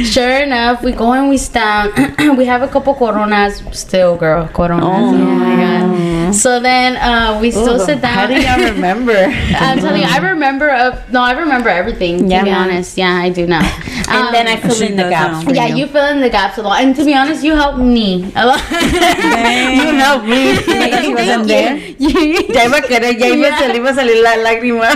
Sure enough, we go and we stand. We have a couple coronas still, girl. Coronas. Oh my God. So then we still sit down. How do y'all remember? I'm telling you, I remember everything, to be honest. Yeah, I do now. And then I fill in the gaps. Yeah, you fill in the gaps a lot. And to be honest, you helped me a lot. You helped me. She wasn't there. Ya iba a salir la lágrima.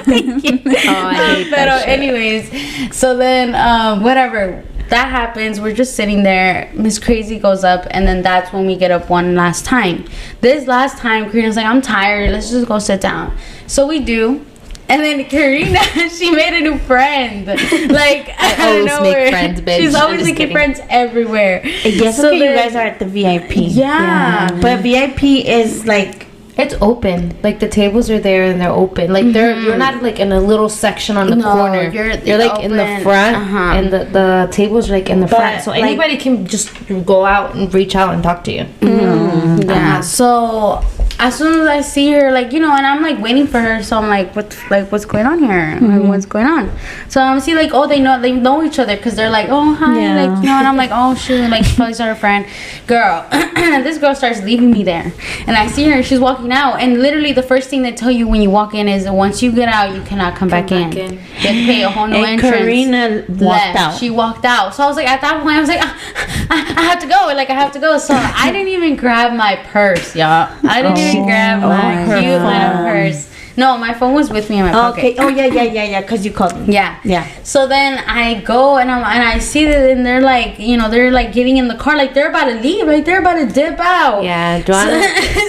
Thank you. I hate that shit. Anyways, so then whatever. That happens. We're just sitting there. Miss Crazy goes up, and then that's when we get up one last time. This last time, Karina's like, I'm tired. Let's just go sit down. So we do. And then Karina, she made a new friend. Like, I always make friends, bitch. She's always making friends everywhere. Yes, so you guys are at the VIP. Yeah. But VIP is like... It's open. Like, the tables are there and they're open. Like, you're not like in a little section on the corner. You're like open. In the front, and the tables are like in the front. So anybody can just go out and reach out and talk to you. Yeah. So as soon as I see her, like, you know, and I'm like waiting for her, so I'm like, what's going on here? Like, what's going on? So I'm see like, oh, they know each other because they're like, oh, hi, like, you know, and I'm like, oh shoot, like, probably saw her friend, girl. This girl starts leaving me there, and I see her, she's walking out, and literally the first thing they tell you when you walk in is once you get out, you cannot come back in. You have to pay a whole new entrance. Karina walked out. She walked out. So I was like, at that point, I was like, I have to go. Like, I have to go. So I didn't even grab my purse, y'all. I didn't even grab my cute little purse. No, my phone was with me in my pocket. Okay. Oh yeah. Because you called me. Yeah. So then I go and I see that, and they're like, you know, they're like getting in the car, like they're about to leave, like they're about to dip out. Yeah, Joanna.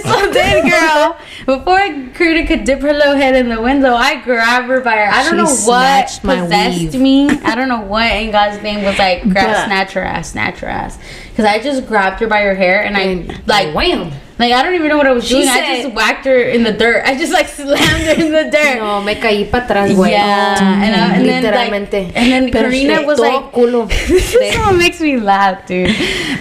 So then, girl, before Karina could dip her little head in the window, I grabbed her by her. I don't know what possessed me. I don't know what in God's name was like, snatch her ass. Because I just grabbed her by her hair and I like wham. Like, I don't even know what I was doing. I just whacked her in the dirt. I just, like, slammed her in the dirt. No, me caí para atrás, güey. Yeah. And then, literalmente. Like, and then Karina was like, this is what makes me laugh, dude.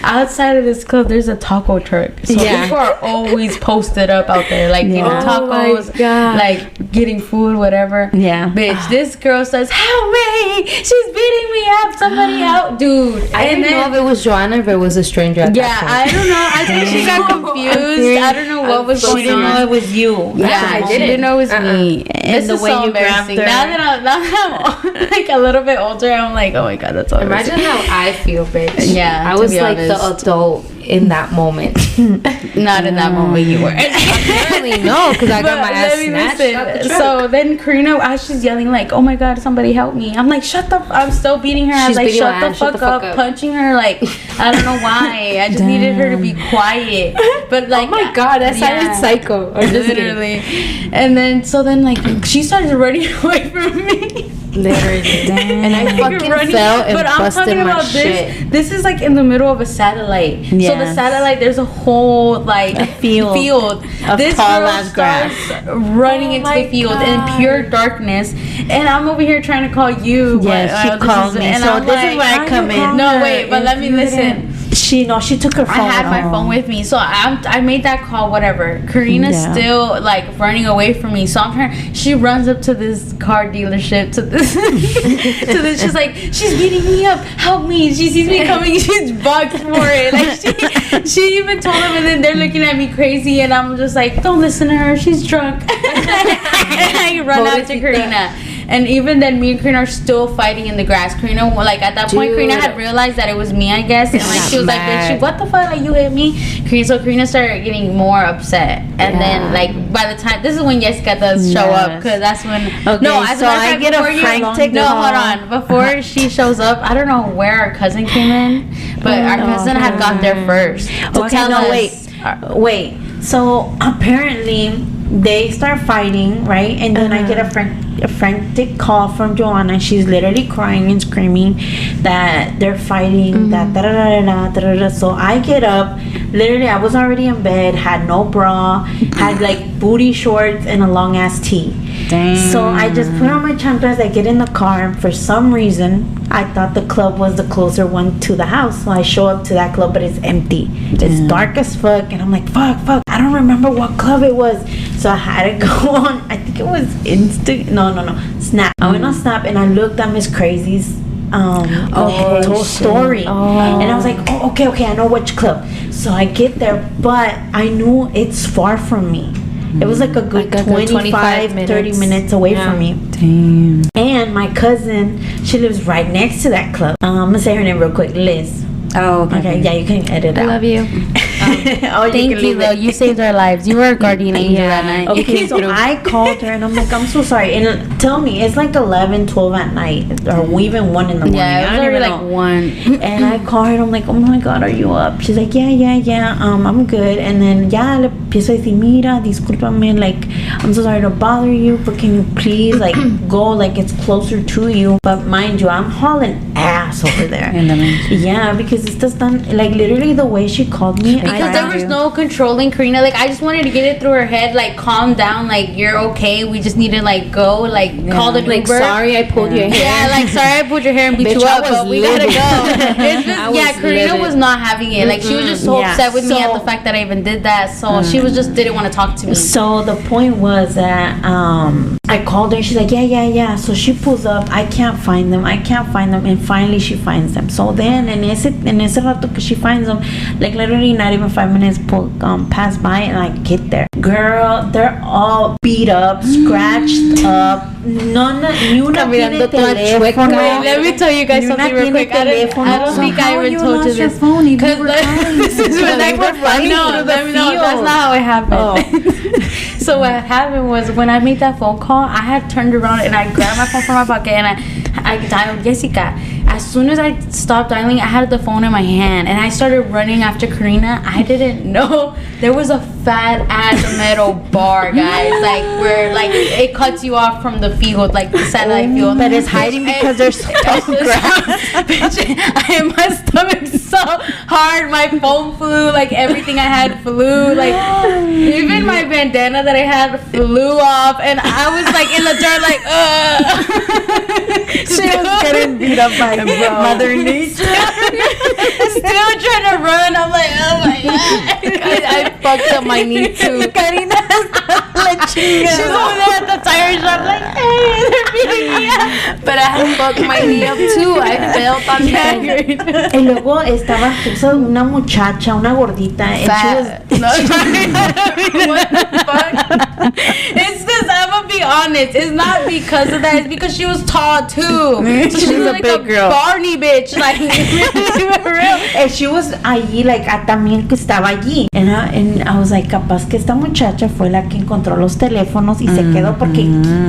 Outside of this club, there's a taco truck. So people are always posted up out there, like, getting tacos, like, getting food, whatever. Yeah. Bitch, this girl says, help me. She's beating me up. Somebody out. Dude. I didn't know if it was Joanna or if it was a stranger at that point. I don't know. I think she got confused. I don't know what was going on. She didn't know it was you. Yeah, I didn't know it was me. And the way you grabbed her. Now that I'm like a little bit older, I'm like, oh my God, that's all. Imagine how I feel, bitch. Yeah, I was like the adult in that moment. Not in that moment, you were. Apparently no, because I got my ass snatched out the truck. So then Karina, as she's yelling like, oh my God, somebody help me. I'm like, I'm still beating her. I was like, shut the fuck up, punching her. Like, I don't know why. I just needed her to be quiet. But like, oh my God, that sounded psycho. Or just literally. And then, like, she started running away from me. Literally. And I fucking fell and busted my shit. This is like in the middle of a satellite. Yes. So the satellite, there's a whole like a field of this tall girl ass grass running into the field in pure darkness, and I'm over here trying to call you. Yes, she called me. And so this is where I come in. No, wait, but let me listen. She took her phone. I had my phone with me, so I made that call. Whatever. Karina's still like running away from me, so I'm trying. She runs up to this car dealership to this. She's like, she's beating me up. Help me! She sees me coming. She's bugged for it. Like she even told them, and then they're looking at me crazy, and I'm just like, don't listen to her. She's drunk. And I run out to Karina. And even then, me and Karina are still fighting in the grass. Karina, like, at that point, Karina had realized that it was me, I guess. And, like, she was like, bitch, what the fuck? Like, you hit me? So Karina started getting more upset. And then, like, by the time... This is when Jessica does show up. Because that's when... Okay, no, as so I get a frantic No, hold on. Before she shows up, I don't know where our cousin came in. But our cousin had got there first. Okay, no, wait. So, apparently... They start fighting, right? And then I get a frantic call from Joanna. She's literally crying and screaming that they're fighting. So I get up. Literally, I was already in bed, had no bra, had like booty shorts and a long ass tee. Damn. So I just put on my chanclas. I get in the car, and for some reason, I thought the club was the closer one to the house. So I show up to that club, but it's empty. Damn. It's dark as fuck, and I'm like, fuck. I don't remember what club it was. So I had to go on, I think it was Snap. I went on Snap and I looked at Miss Crazy's story. And I was like, okay, I know which club. So I get there, but I knew it's far from me. It was like a good 25 30 minutes away from me. Damn. And my cousin, she lives right next to that club. I'm gonna say her name real quick, Liz. Oh, okay. Yeah, you can edit I love you. Thank you, though. You saved our lives. You were a guardian angel that night. Okay, so I called her and I'm like, I'm so sorry. And tell me, it's like 11, 12 at night, or even 1 in the morning. Yeah, it was already like 1. And I call her and I'm like, oh my God, are you up? She's like, yeah. I'm good. And then le empiezo a decir, mira, discúlpame, like, I'm so sorry to bother you, but can you please like go, like it's closer to you? But mind you, I'm hauling ass over there. Yeah, because it's just done, like literally the way she called me. because there was no controlling Karina. Like, I just wanted to get it through her head, like, calm down, like, you're okay. We just need to, like, go, like, call the Uber. Like, sorry I pulled your hair. Yeah, like, sorry I pulled your hair and beat you up, but we gotta go. It's just, Karina was not having it. Like, she was just so upset with me at the fact that I even did that. So she was just didn't want to talk to me. So the point was that I called her and she's like, yeah. So she pulls up. I can't find them. And finally she finds them. So then en ese rato que she finds them, like literally not even 5 minutes pass by and I get there. Girl, they're all beat up, scratched up. Ni una tiene teléfono. Let me tell you guys something real quick. I don't think I even told you this. Because this is when I was running through the field. That's not how it happened. So what happened was when I made that phone call, I had turned around and I grabbed my phone from my pocket and I dialed Jessica. As soon as I stopped dialing, I had the phone in my hand and I started running after Karina. I didn't know there was a fat ass metal bar, guys, like where like it cuts you off from the field, like the satellite field. But it's hiding because there's tall grass. Bitch, my stomach so hard, my phone flew, like everything I had flew, like even my bandana that I had flew off, and I was like in the dirt, like she was getting beat up by Mother Nature. Still trying to run. I'm like, oh my god, I fucked up my knee too. She's over there at the tire shop, like, hey, they're beating me up. But I had fucked my knee up too. I felt on that. Y luego estaba una muchacha, una gordita, and she was. What the fuck? It's just, I'm gonna be honest. It's not because of that. It's because she was tall too. So she was like a girl. Barney bitch, like real. And she was allí, like también que estaba allí. And I was like, capaz que esta muchacha fue la que encontró los teléfonos y se quedó porque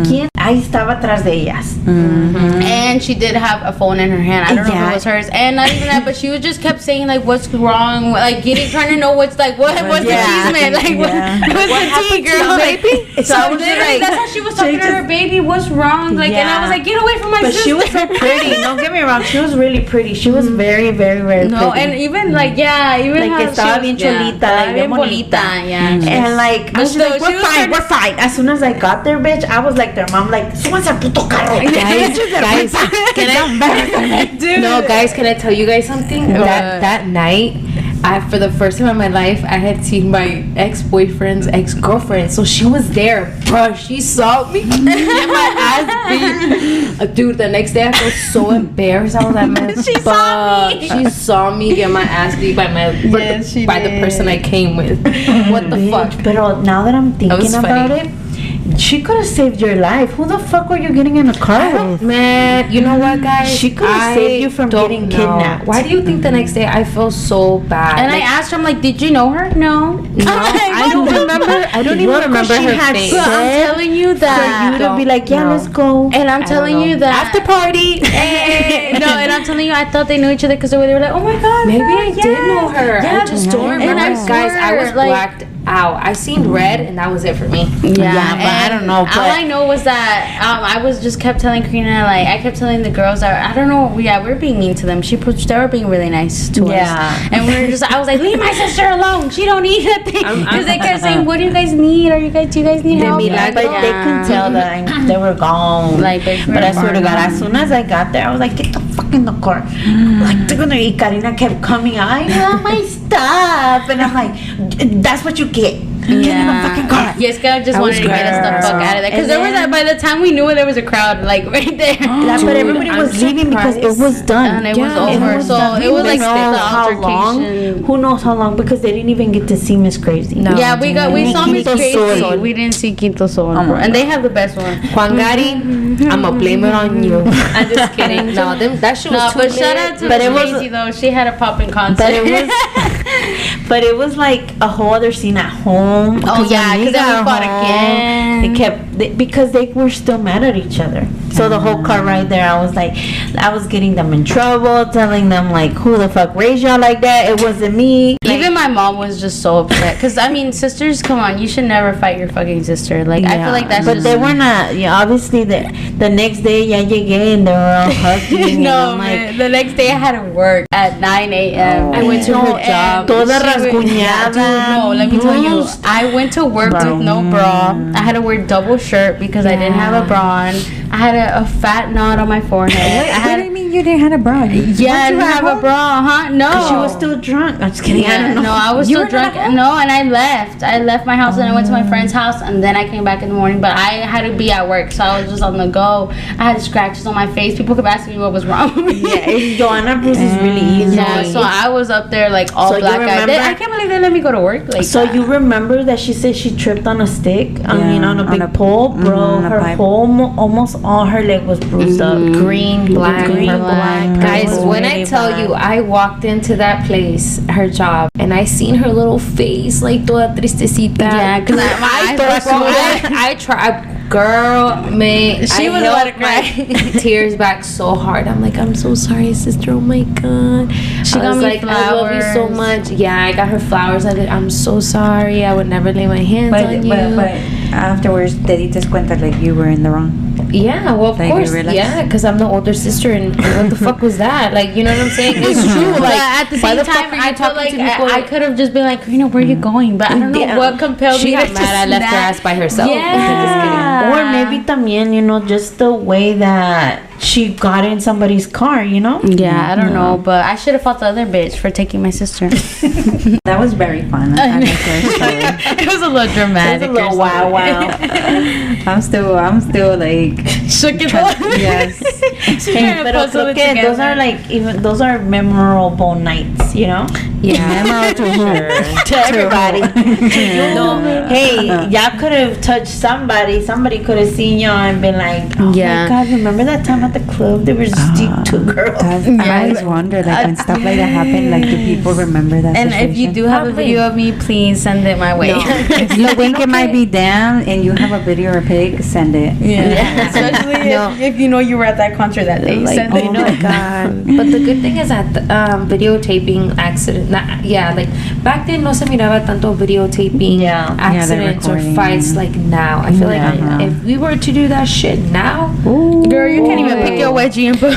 quién ahí estaba atrás de ellas. And she did have a phone in her hand. I don't know if it was hers. And not even that, but she was just kept saying like, what's wrong? Like trying to know what's like what's the cheese man? Like what's the tea, girl? Baby? So I was like, that's how she was talking to her baby. What's wrong? Like, and I was like, get away from my sister. But she was so pretty. Don't get me wrong. She was really pretty. She was very, very, very pretty. No, and even like even like estaba bien cholita, like bien bonita. And like I was like, we're fine. As soon as I got there, bitch, I was like their mom, like, súbanse al puto carro. Guys, can I tell you guys something? That night, for the first time in my life, I had seen my ex-boyfriend's ex-girlfriend. So she was there, bro. She saw me get my ass beat. Dude, the next day I felt so embarrassed. I was like, man, she saw me get my ass beat by the person I came with. What the fuck? But now that I'm thinking about it, she could have saved your life. Who the fuck were you getting in a car with? Man, you know what, guys? She could have saved you from getting kidnapped. Why do you think the next day I feel so bad? And I asked her, I'm like, did you know her? No. I don't remember. I don't even remember her face. I'm telling you that. For you to be like, let's go. And I'm telling you that. After party. No, and I'm telling you, I thought they knew each other because they were like, oh my god. Maybe I did know her. Yeah, I just don't remember. And guys, I was blacked out. I seen red, and that was it for me. Yeah, but I don't know. But all I know was that I was just kept telling Karina, like, I kept telling the girls that I don't know. Yeah, we're being mean to them. They were being really nice to us. And I was like, leave my sister alone. She don't need a thing. Because they kept saying, what do you guys need? Do you guys need help? But they can tell that they were gone. Like, but I swear to God, as soon as I got there, I was like, get the fuck in the car. Like, they're gonna eat. Karina kept coming out. I want my stuff, and I'm like, that's what you get. Get in the fucking car. Yes, I just wanted to get us the fuck out of there. Because there was by the time we knew it, there was a crowd like right there. But everybody was leaving because it was done. And it was over. So it was like the altercation. Who knows how long? Because they didn't even get to see Miss Crazy. No. Yeah, we saw Miss Crazy. We didn't see Quinto Sol. And they have the best one. Juan Gary, I'm gonna blame it on you. I'm just kidding. No, that shit was too but shout out to Miss Crazy though. She had a popping concert. But it was like a whole other scene at home. Oh yeah, because then we fought again. Because they were still mad at each other. So the whole car ride there, I was getting them in trouble, telling them like, who the fuck raised y'all like that? It wasn't me. Even Even my mom was just so upset. Because, I mean, sisters, come on. You should never fight your fucking sister. Like, I feel like that's But they were not. Yeah, obviously, the next day, ya llegué and they were all hugging. No, man. The next day I had to work at 9 a.m. I went to her job. Toda rasguñada. No, let me tell you. I went to work with no bra. I had to wear double shirt because I didn't have a bra on. I had a fat knot on my forehead. What do you mean you didn't have a bra? I didn't have a bra, huh? No. She was still drunk. I'm just kidding. Yeah, I don't know. No, I was still drunk. No, and I left. I left my house and I went to my friend's house and then I came back in the morning. But I had to be at work, so I was just on the go. I had scratches on my face. People kept asking me what was wrong with me. Yeah, Joanna bruise is really easy. Yeah, so I was up there like all black eyed. I can't believe they let me go to work. Like, so you remember that she said she tripped on a stick? I mean, on a big pole, bro. Her whole, almost all her leg was bruised up. Green, black. Guys, when I tell you, I walked into that place, her job, and I seen her little face, like toda tristecita. Yeah, because I tried. Girl, man, she was held my tears back so hard. I'm like, I'm so sorry, sister. Oh my god. She got me like, flowers. I love you so much. Yeah, I got her flowers. I'm so sorry. I would never lay my hands on you. But afterwards, te diste cuenta like you were in the wrong. Yeah, well, of course. Yeah, because I'm the older sister, and what the fuck was that? Like, you know what I'm saying? It's true. Like, at the same time, I feel like I could have just been like, Karina, where are you going? But I don't know what compelled me to got mad. I left her ass by herself. Yeah. Or maybe también, you know, just the way that she got in somebody's car, you know? Yeah, I don't know, but I should have fought the other bitch for taking my sister. That was very fun. It was a little dramatic. It was a little wow. I'm still like shook it. Yes. Hey, pero creo que those are like even those are memorable nights, you know? Yeah, memorable to who? To everybody. Hey, y'all could have touched somebody. Somebody could have seen y'all and been like, "Oh my god, remember that time at the club? There was two girls." I always wonder, like when stuff like that happen, like do people remember that? And situation? if you do have a video of me, please send it my way. If you think it might be damn and you have a video or pic, send it. Yeah. Especially if you know you were at that concert that day. Like, send it. oh my god. But the good thing is that videotaping accident. Like back then, no se miraba tanto videotaping accidents or fights like now. I feel like if we were to do that shit now, girl, you can't even pick your wedgie and put.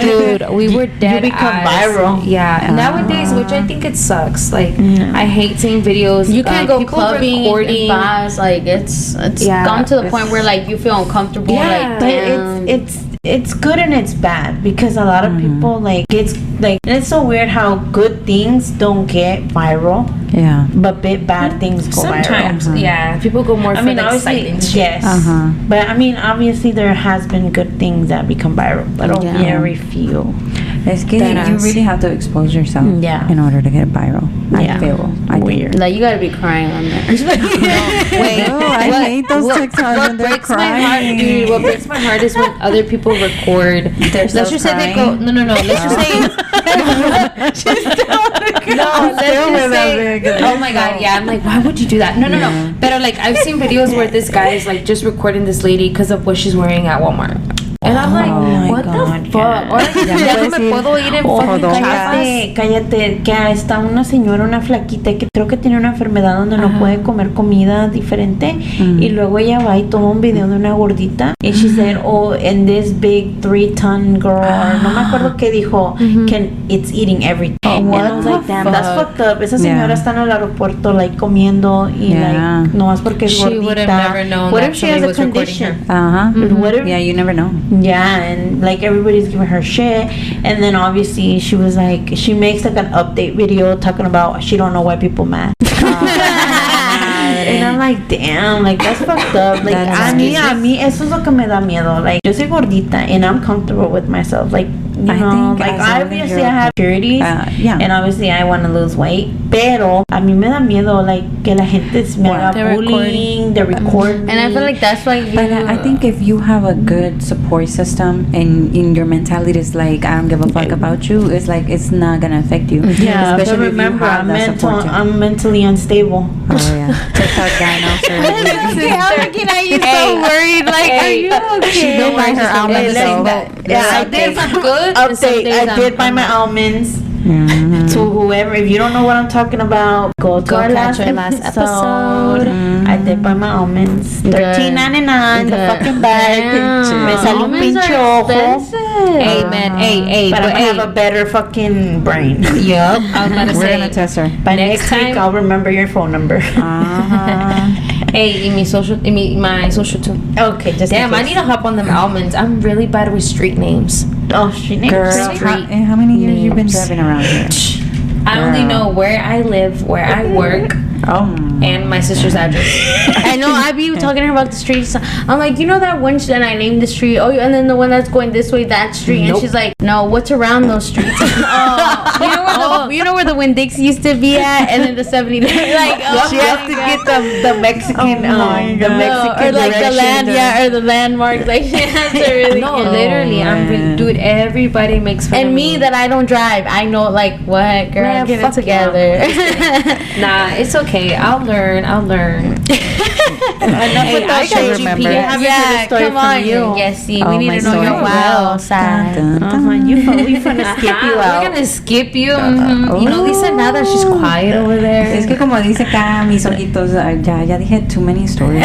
Dude, we were dead. You become viral. Yeah. Nowadays, which I think it sucks. Like I hate seeing videos. You can't go clubbing in bars. Like it's gone to the point where like you feel uncomfortable. Yeah. But it's good and it's bad because a lot of people like it's so weird how good things don't get viral. Yeah. But bad things go sometimes. viral. Yeah. People go more for the exciting shit. Yes. But I mean, obviously there has been good things that become viral, but very few. It's que you really have to expose yourself in order to get viral. I feel weird. Like you gotta be crying on there. I hate those TikToks when they're crying. Dude, what breaks my heart is when other people record. Let's just say they go. No. Let's just say. Oh my god, yeah. I'm like, why would you do that? No. But like, I've seen videos where this guy is like just recording this lady because of what she's wearing at Walmart. And I'm like, what the fuck? Or like, ya no me puedo ir en fucking chapas. Cállate, que está una señora, una flaquita, que creo que tiene una enfermedad donde no puede comer comida diferente. Y luego ella va y toma un video de una gordita. Y she said, and this big 3-ton girl, no me acuerdo qué dijo, it's eating everything. And I was like, damn, that's fucked up. Esa señora está en el aeropuerto, like, comiendo y like, no más porque es gordita. She would have never known what that if she has a condition? What if, yeah, you never know. Yeah, and like everybody's giving her shit, and then obviously she was like, she makes like an update video talking about she don't know why people mad. And I'm like, damn, like that's fucked up. Like a mí eso es lo que me da miedo. Like yo soy gordita and I'm comfortable with myself. Like you know, like obviously I have insecurities, and obviously I want to lose weight. Pero a mí me da miedo like que la gente me haga bullying, the recording. And I feel like that's why But I think if you have a good support system and in your mentality is like I don't give a fuck about you, it's like it's not gonna affect you. Yeah, especially but remember I'm mentally unstable. Oh yeah. TikTok guy now. I'm looking at you so worried. Like, are you okay? She don't buy her almonds. Yeah, I did some good. Update. I did buy my almonds. So whoever, if you don't know what I'm talking about, go to our last episode. I did buy my almonds. $13.99 the fucking bag. Me salió un pinche ojo. Amen. Hey, but I have a better fucking brain. Yup. I was about to say. We're gonna test her. By next week, I'll remember your phone number. Hey, in my social too. Okay, just damn. I need to hop on them almonds. I'm really bad with street names. Oh, street names. Girl, how many years you been driving around here? I only know where I live, where I work, and my sister's address. I know. I be talking to her about the streets. I'm like, you know that one street, and I named the street. Oh, and then the one that's going this way, that street. And she's like, no, what's around those streets? You know where the Winn-Dixie used to be at, and then the 70. Like, she has to get the Mexican, the Mexican or like the land, or the landmarks. Like she has to really. No, literally, I'm really, dude. Everybody makes fun of me. And me that I don't drive, I know like what, girl. Man, get it together. Nah, it's okay. I'll learn. Hey, I got remember. Yeah, come on. Yes, see, we need to know your wild side. We finna skip you out. We're gonna skip you. You know, Lisa, nada, she's quiet over there. Es que como dice acá, mis ojitos, ya dije too many stories.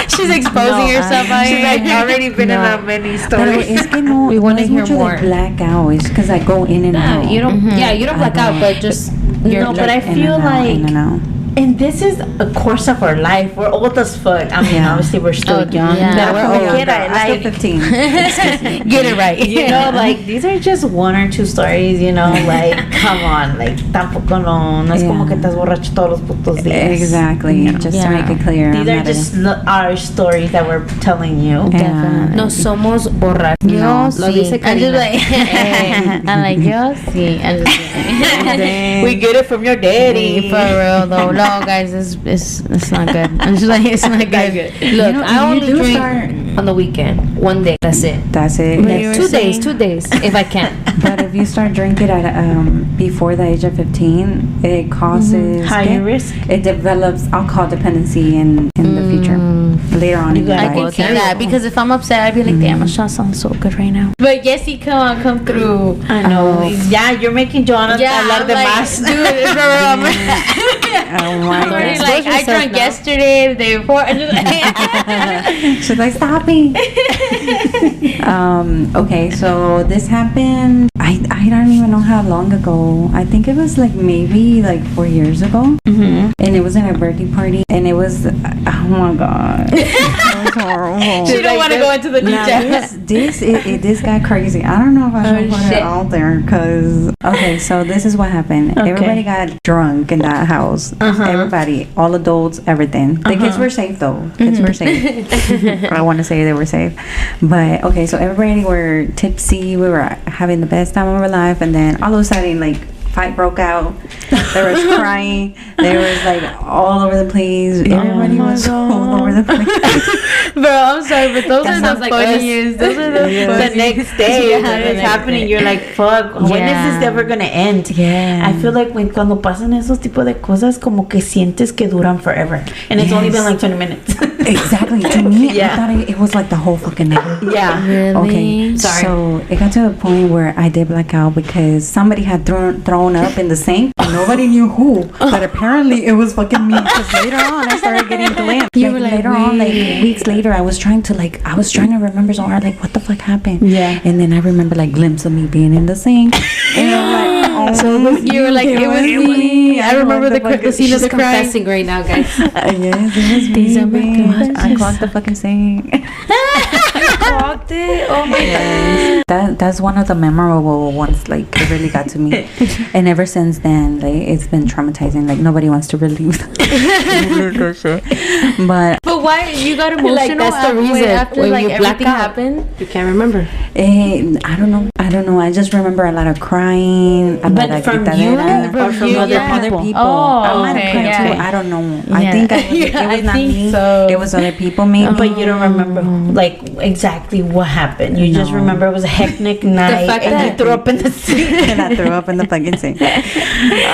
She's exposing herself. She's like already been in that many stories. Es que no, we want to hear more. Blackout. It's because I go in and out. You don't. Yeah, you don't black out, but just. No, but I feel like. And this is a course of our life. We're old as fuck. I mean, obviously we're still young. Yeah, we're old. I'm still 15. Get it right. You know, like these are just one or two stories. You know, like come on, like tampoco no es como que estás borracho todos los putos días. Exactly. You know? Just to make it clear. These are just our stories that we're telling you. Definitely. No somos borrachos. Yo Lo dice Karina. I'm like yo sí. We get it from your daddy. For real though. No, guys, it's not good. I'm just like, it's not good. Look, I only drink on the weekend. One day. That's it. Yes, 2 days, if I can. But if you start drinking at before the age of 15, it causes higher risk. It develops alcohol dependency in the future. Later on in your life. I can see that because if I'm upset, I'd be like, damn, my shot sounds so good right now. But Yesy, come through. I know. Yeah, you're making Joanna hablar de más. Dude, for real. Oh my God. Like, I drank yesterday, the day before. I just She's like, stop me. Okay, so this happened. I don't even know how long ago. I think it was like maybe like 4 years ago. And it was in a birthday party. And it was, oh my God. It was horrible. She don't want to go into the details. This got crazy. I don't know if I should put it out there because, okay, so this is what happened. Okay. Everybody got drunk in that house. Everybody, all adults, everything. The kids were safe though. Kids were safe. I want to say they were safe. But okay, so everybody were tipsy. We were having the best time of our life. And then all of a sudden, like, fight broke out. There was crying. There was like all over the place. Everybody was all over the place. Bro, I'm sorry, but those are the funniest. Those are the next day when it's happening, you're like, fuck, when is this ever gonna end? Yeah. I feel like cuando pasan esos tipos de cosas, como que sientes que duran forever. And it's only been like 20 minutes. Exactly. To me, I thought it was like the whole fucking night. Yeah. Really? Okay. Sorry. So it got to a point where I did black out because somebody had thrown up in the sink. And nobody knew who. But apparently it was fucking me. Because later on, I started getting glimpsed. You were like, later on, like weeks later, I was trying to remember so hard, like, what the fuck happened? Yeah. And then I remember like glimpse of me being in the sink. And I'm like, oh. So you were like, it was me. I remember the scene of the crying. Confessing right now, guys. Yes, it was me. I clogged the fucking sink. Clogged it? Oh my God. That's one of the memorable ones. Like, it really got to me. And ever since then, like, it's been traumatizing. Like, nobody wants to relive that. But why you got emotional? Like, that's the reason. After when like you black everything out, happened. you can't remember. I don't know. I just remember a lot of crying. But from you or from other people? Oh, I might have cried too. I don't know. Yeah. I think it was not me. So. It was other people maybe. But you don't remember like exactly exactly what happened. You just remember it was a hectic night and you threw up in the sink. And I threw up in the fucking sink. I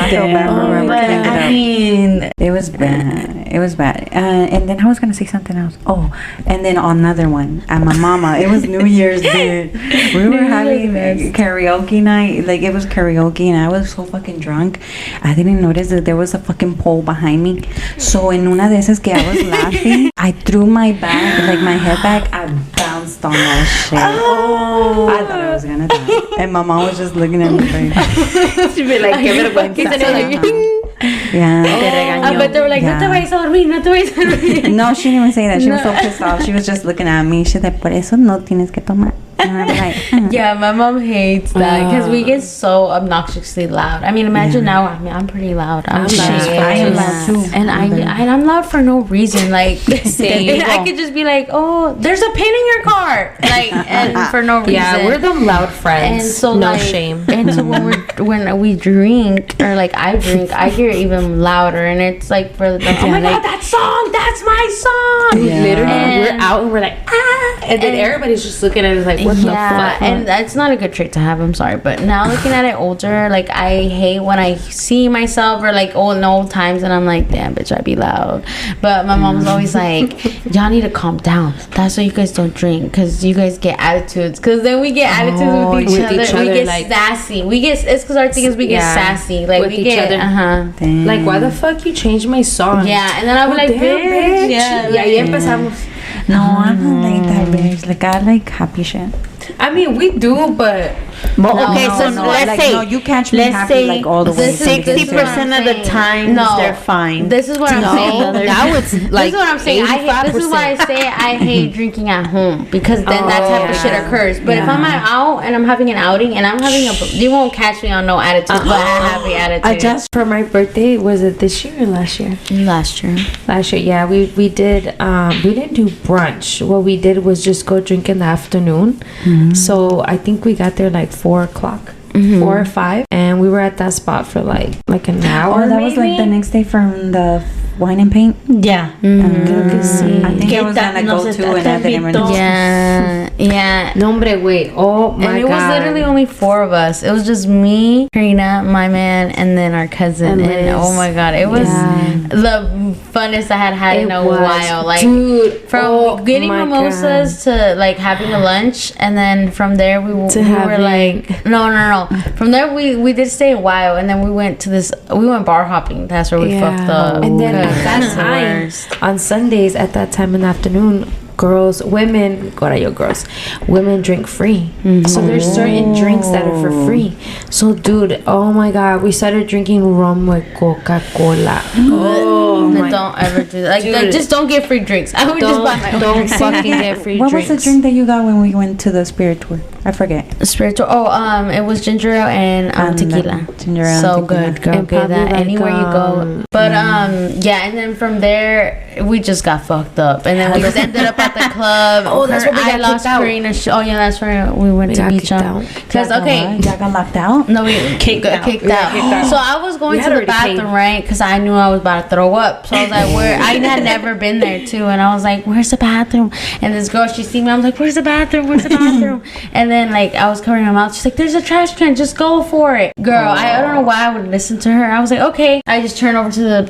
feel bad. I mean, it was bad. It was bad. And then I was gonna say something else. Oh, and then another one at my mama. It was New Year's, dude. We were having karaoke night. Like, it was karaoke, and I was so fucking drunk. I didn't notice that there was a fucking pole behind me. So en una de esas que I was laughing, I threw my back, like my head back. I bounced on that shit. Oh. I thought I was gonna die. And my mom was just looking at me like, she'd be like, give it a one. Yeah. I bet they were like, no te vayas a dormir, no te vayas a dormir. No, she didn't even say that. She was so pissed off. She was just looking at me. She's like, por eso no tienes que tomar. And I'm like, yeah, my mom hates that because we get so obnoxiously loud. I mean, imagine now. I mean, I'm pretty loud. I'm loud too, and I'm loud for no reason. Like, I could just be like, "Oh, there's a pin in your car," like, and for no reason. Yeah, we're them loud friends. And so, no shame. And so when we drink, or like I drink, I hear even louder, and it's like for the oh my god, that song, that's my song. Yeah. Literally, we're out and we're like, ah, and then everybody's just looking at us like, what the fuck? And that's not a good trait to have, I'm sorry, but now looking at it older, like, I hate when I see myself or like in old times and I'm like, damn bitch, I be loud. But my mom's always like, y'all need to calm down. That's why you guys don't drink, because you guys get attitudes, because then we get attitudes with each other. We get like, sassy. It's because our thing is we get sassy, like, with each other. Like, why the fuck you changed my song? Yeah, and then I'll be like, bitch. Yeah, y ahí empezamos. No, I'm not like that, bitch. Like, I like happy shit. I mean, we do, but let's say you catch me happy like all the way. 60% of the time, they're fine. This is what I'm saying. Now it's like, this is what I'm saying. This is why I say I hate drinking at home, because then that type of shit occurs. But if I'm out and I'm having an outing and I'm having you won't catch me on no attitude, but a happy attitude. I just for my birthday, was it this year or last year? Last year. Yeah, we did. We didn't do brunch. What we did was just go drink in the afternoon. So I think we got there like 4 o'clock, 4 or 5, and we were at that spot for like an hour. Oh, that was like the next day from the wine and paint. Yeah. I think I was gonna go to, and I didn't remember. Yeah. No, hombre, wait. Oh my god. And it was literally only 4 of us. It was just me, Karina, my man, and then our cousin. And oh my god, it was the funnest I had in a while. Like, dude, from getting mimosas to like having a lunch, and then from there we were like, no. From there we did stay a while, and then we went bar hopping. That's where we fucked up. And then at that time, on Sundays, at that time in the afternoon, women drink free. So there's certain drinks that are for free. So dude, oh my god, we started drinking rum with Coca-Cola. Don't ever do that. Like, just don't get free drinks. I would just buy my own. Don't fucking get free drinks. What was the drink that you got when we went to the spirit tour? I forget. Spiritual. Oh, it was ginger ale and tequila. Ginger ale. So good, girl. Get that like, anywhere you go. But and then from there we just got fucked up, and then we just ended up at the club. Oh, that's where we got lost. Oh yeah, that's where we went to beach out. Because y'all got locked out. No, we kicked out. So I was going to the bathroom, right? Because I knew I was about to throw up. So I was like, I had never been there too, and I was like, where's the bathroom? And this girl, she seen me. I was like, where's the bathroom? And then like I was covering my mouth. She's like, there's a trash can, just go for it, girl. I don't know why I would listen to her. I was like, okay. I just turned over to the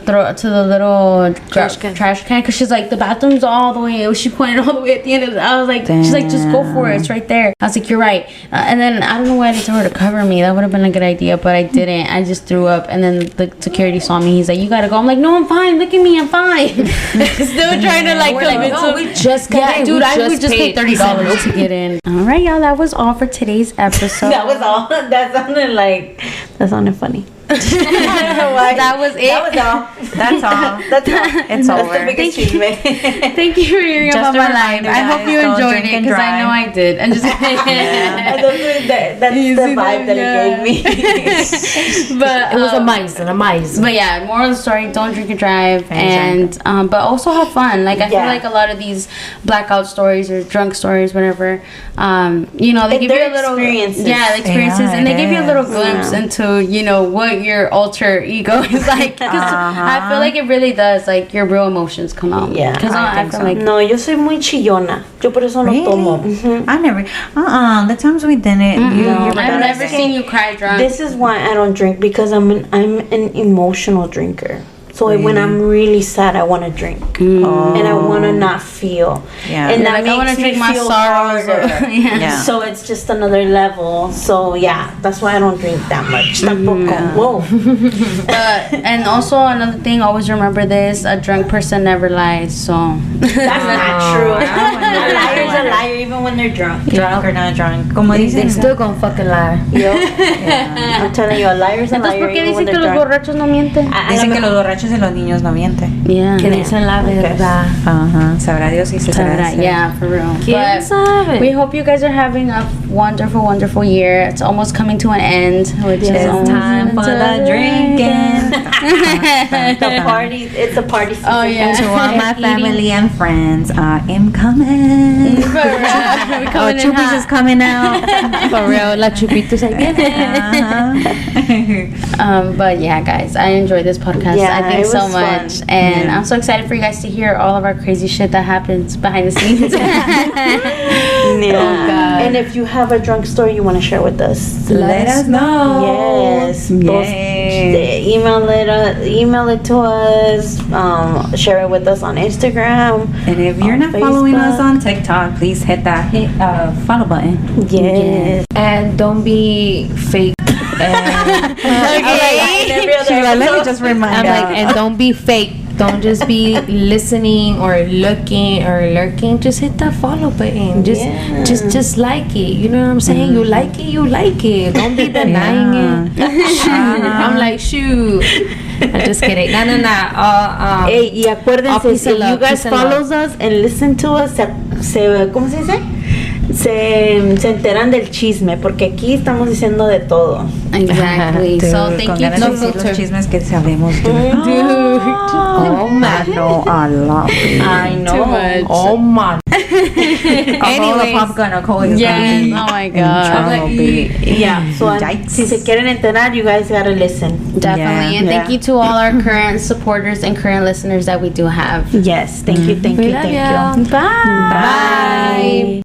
little trash can, because she's like, the bathroom's all the way. She pointed all the way at the end of it. I was like, she's like, just go for it, it's right there. I was like, you're right. And then I don't know why I didn't tell her to cover me. That would have been a good idea, but I didn't. I just threw up, and then the security saw me. He's like, you gotta go. I'm like, no, I'm fine, look at me, I'm fine. Still trying to like convince him. We just got in. Dude, we just paid $30 to get in. All right, y'all, that was all for today's episode. That was all. That sounded funny. That was it. That was all. That's all. It's over. That's the biggest achievement. Thank you for hearing about my life. I hope you enjoyed it, because I know I did. I'm just that's the vibe that it gave me. But it was amazing. But yeah, moral of the story: don't drink and drive, and but also have fun. Like I feel like a lot of these blackout stories or drunk stories, whatever, they give you a little experiences. Yeah, experiences, and they give you a little glimpse into what your alter ego is like. I feel like it really does. Like your real emotions come out. Yeah, because I feel like no, yo soy muy chillona. Yo por eso no tomo. I never. The times we didn't. I've never seen you cry drunk. This is why I don't drink, because I'm an emotional drinker. So when I'm really sad, I want to drink, and I want to not feel. Yeah. And that like, I want to drink my sorrows. So it's just another level. So yeah, that's why I don't drink that much. Whoa. And also another thing, always remember this: a drunk person never lies. So that's not true. A liar's a liar, even when they're drunk. Drunk or not drunk. Como They still gonna fucking lie. I'm telling you, a liar's a liar. ¿por qué dicen que los borrachos no mienten? Dicen que los borrachos y los niños no mienten. Que dicen la verdad. Sabrá Dios si se sabrá. Yeah, for real. ¿Quién sabe? We hope you guys are having a wonderful year. It's almost coming to an end, which is time for the drinking. The party. It's a party season. Oh yeah. To all my family and friends, I am coming. Chupis is coming out. For real, la chupita se viene. But yeah, guys, I enjoyed this podcast. Yeah, I think it so was much, fun. and I'm so excited for you guys to hear all of our crazy shit that happens behind the scenes. And if you have a drunk story you want to share with us, Let us know. Yes. Email it to us. Share it with us on Instagram. And if you're not following us on TikTok, please hit that follow button. Yes. And don't be fake. And Let me just remind I'm like, and don't be fake. Don't just be listening or looking or lurking. Just hit that follow button. Just like it. You know what I'm saying? You like it. Don't be denying it. Shoot. I'm like, shoot. I'm just kidding. No. Hey, y acuérdense, if you guys follows us and listen to us, ¿cómo se dice? Se enteran del chisme, porque aquí estamos diciendo de todo. Exactly. So thank you. No filter. Los chismes que sabemos. Dude. Oh man. No, I love it. I know. Too much. Oh man. Anyways, popcorn or cola is gonna be Oh my god. Yeah. So si se quieren enterar, you guys gotta listen. Definitely. And thank you to all our current supporters and current listeners that we do have. Yes. Thank you. you. Bye.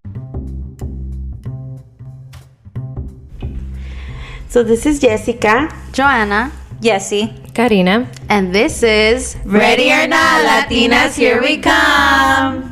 So this is Jessica, Joanna, Jessie, Karina. and this is Ready or Not, Latinas, here we come.